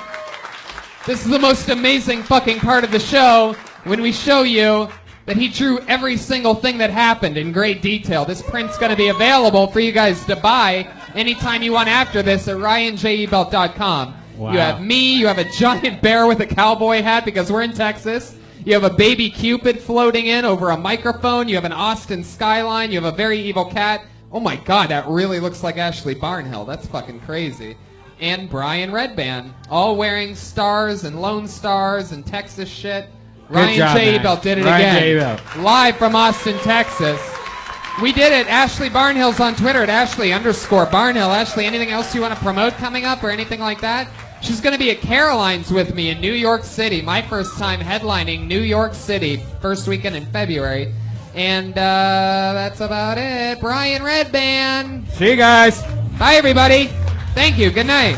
This is the most amazing fucking part of the show when we show you that he drew every single thing that happened in great detail. This print's going to be available for you guys to buy anytime you want after this at ryanjebelt.com. Wow. You have me, you have a giant bear with a cowboy hat because we're in Texas. You have a baby Cupid floating in over a microphone. You have an Austin skyline. You have a very evil cat. Oh my god, that really looks like Ashley Barnhill. That's fucking crazy. And Brian Redband, all wearing stars and Lone Stars and Texas shit. Ryan J. Ebelt did it again. Live from Austin, Texas. We did it. Ashley Barnhill's on Twitter at Ashley_Barnhill. Ashley, anything else you want to promote coming up or anything like that? She's going to be at Caroline's with me in New York City. My first time headlining New York City, first weekend in February. And that's about it. Brian Redband. See you guys. Bye, everybody. Thank you. Good night.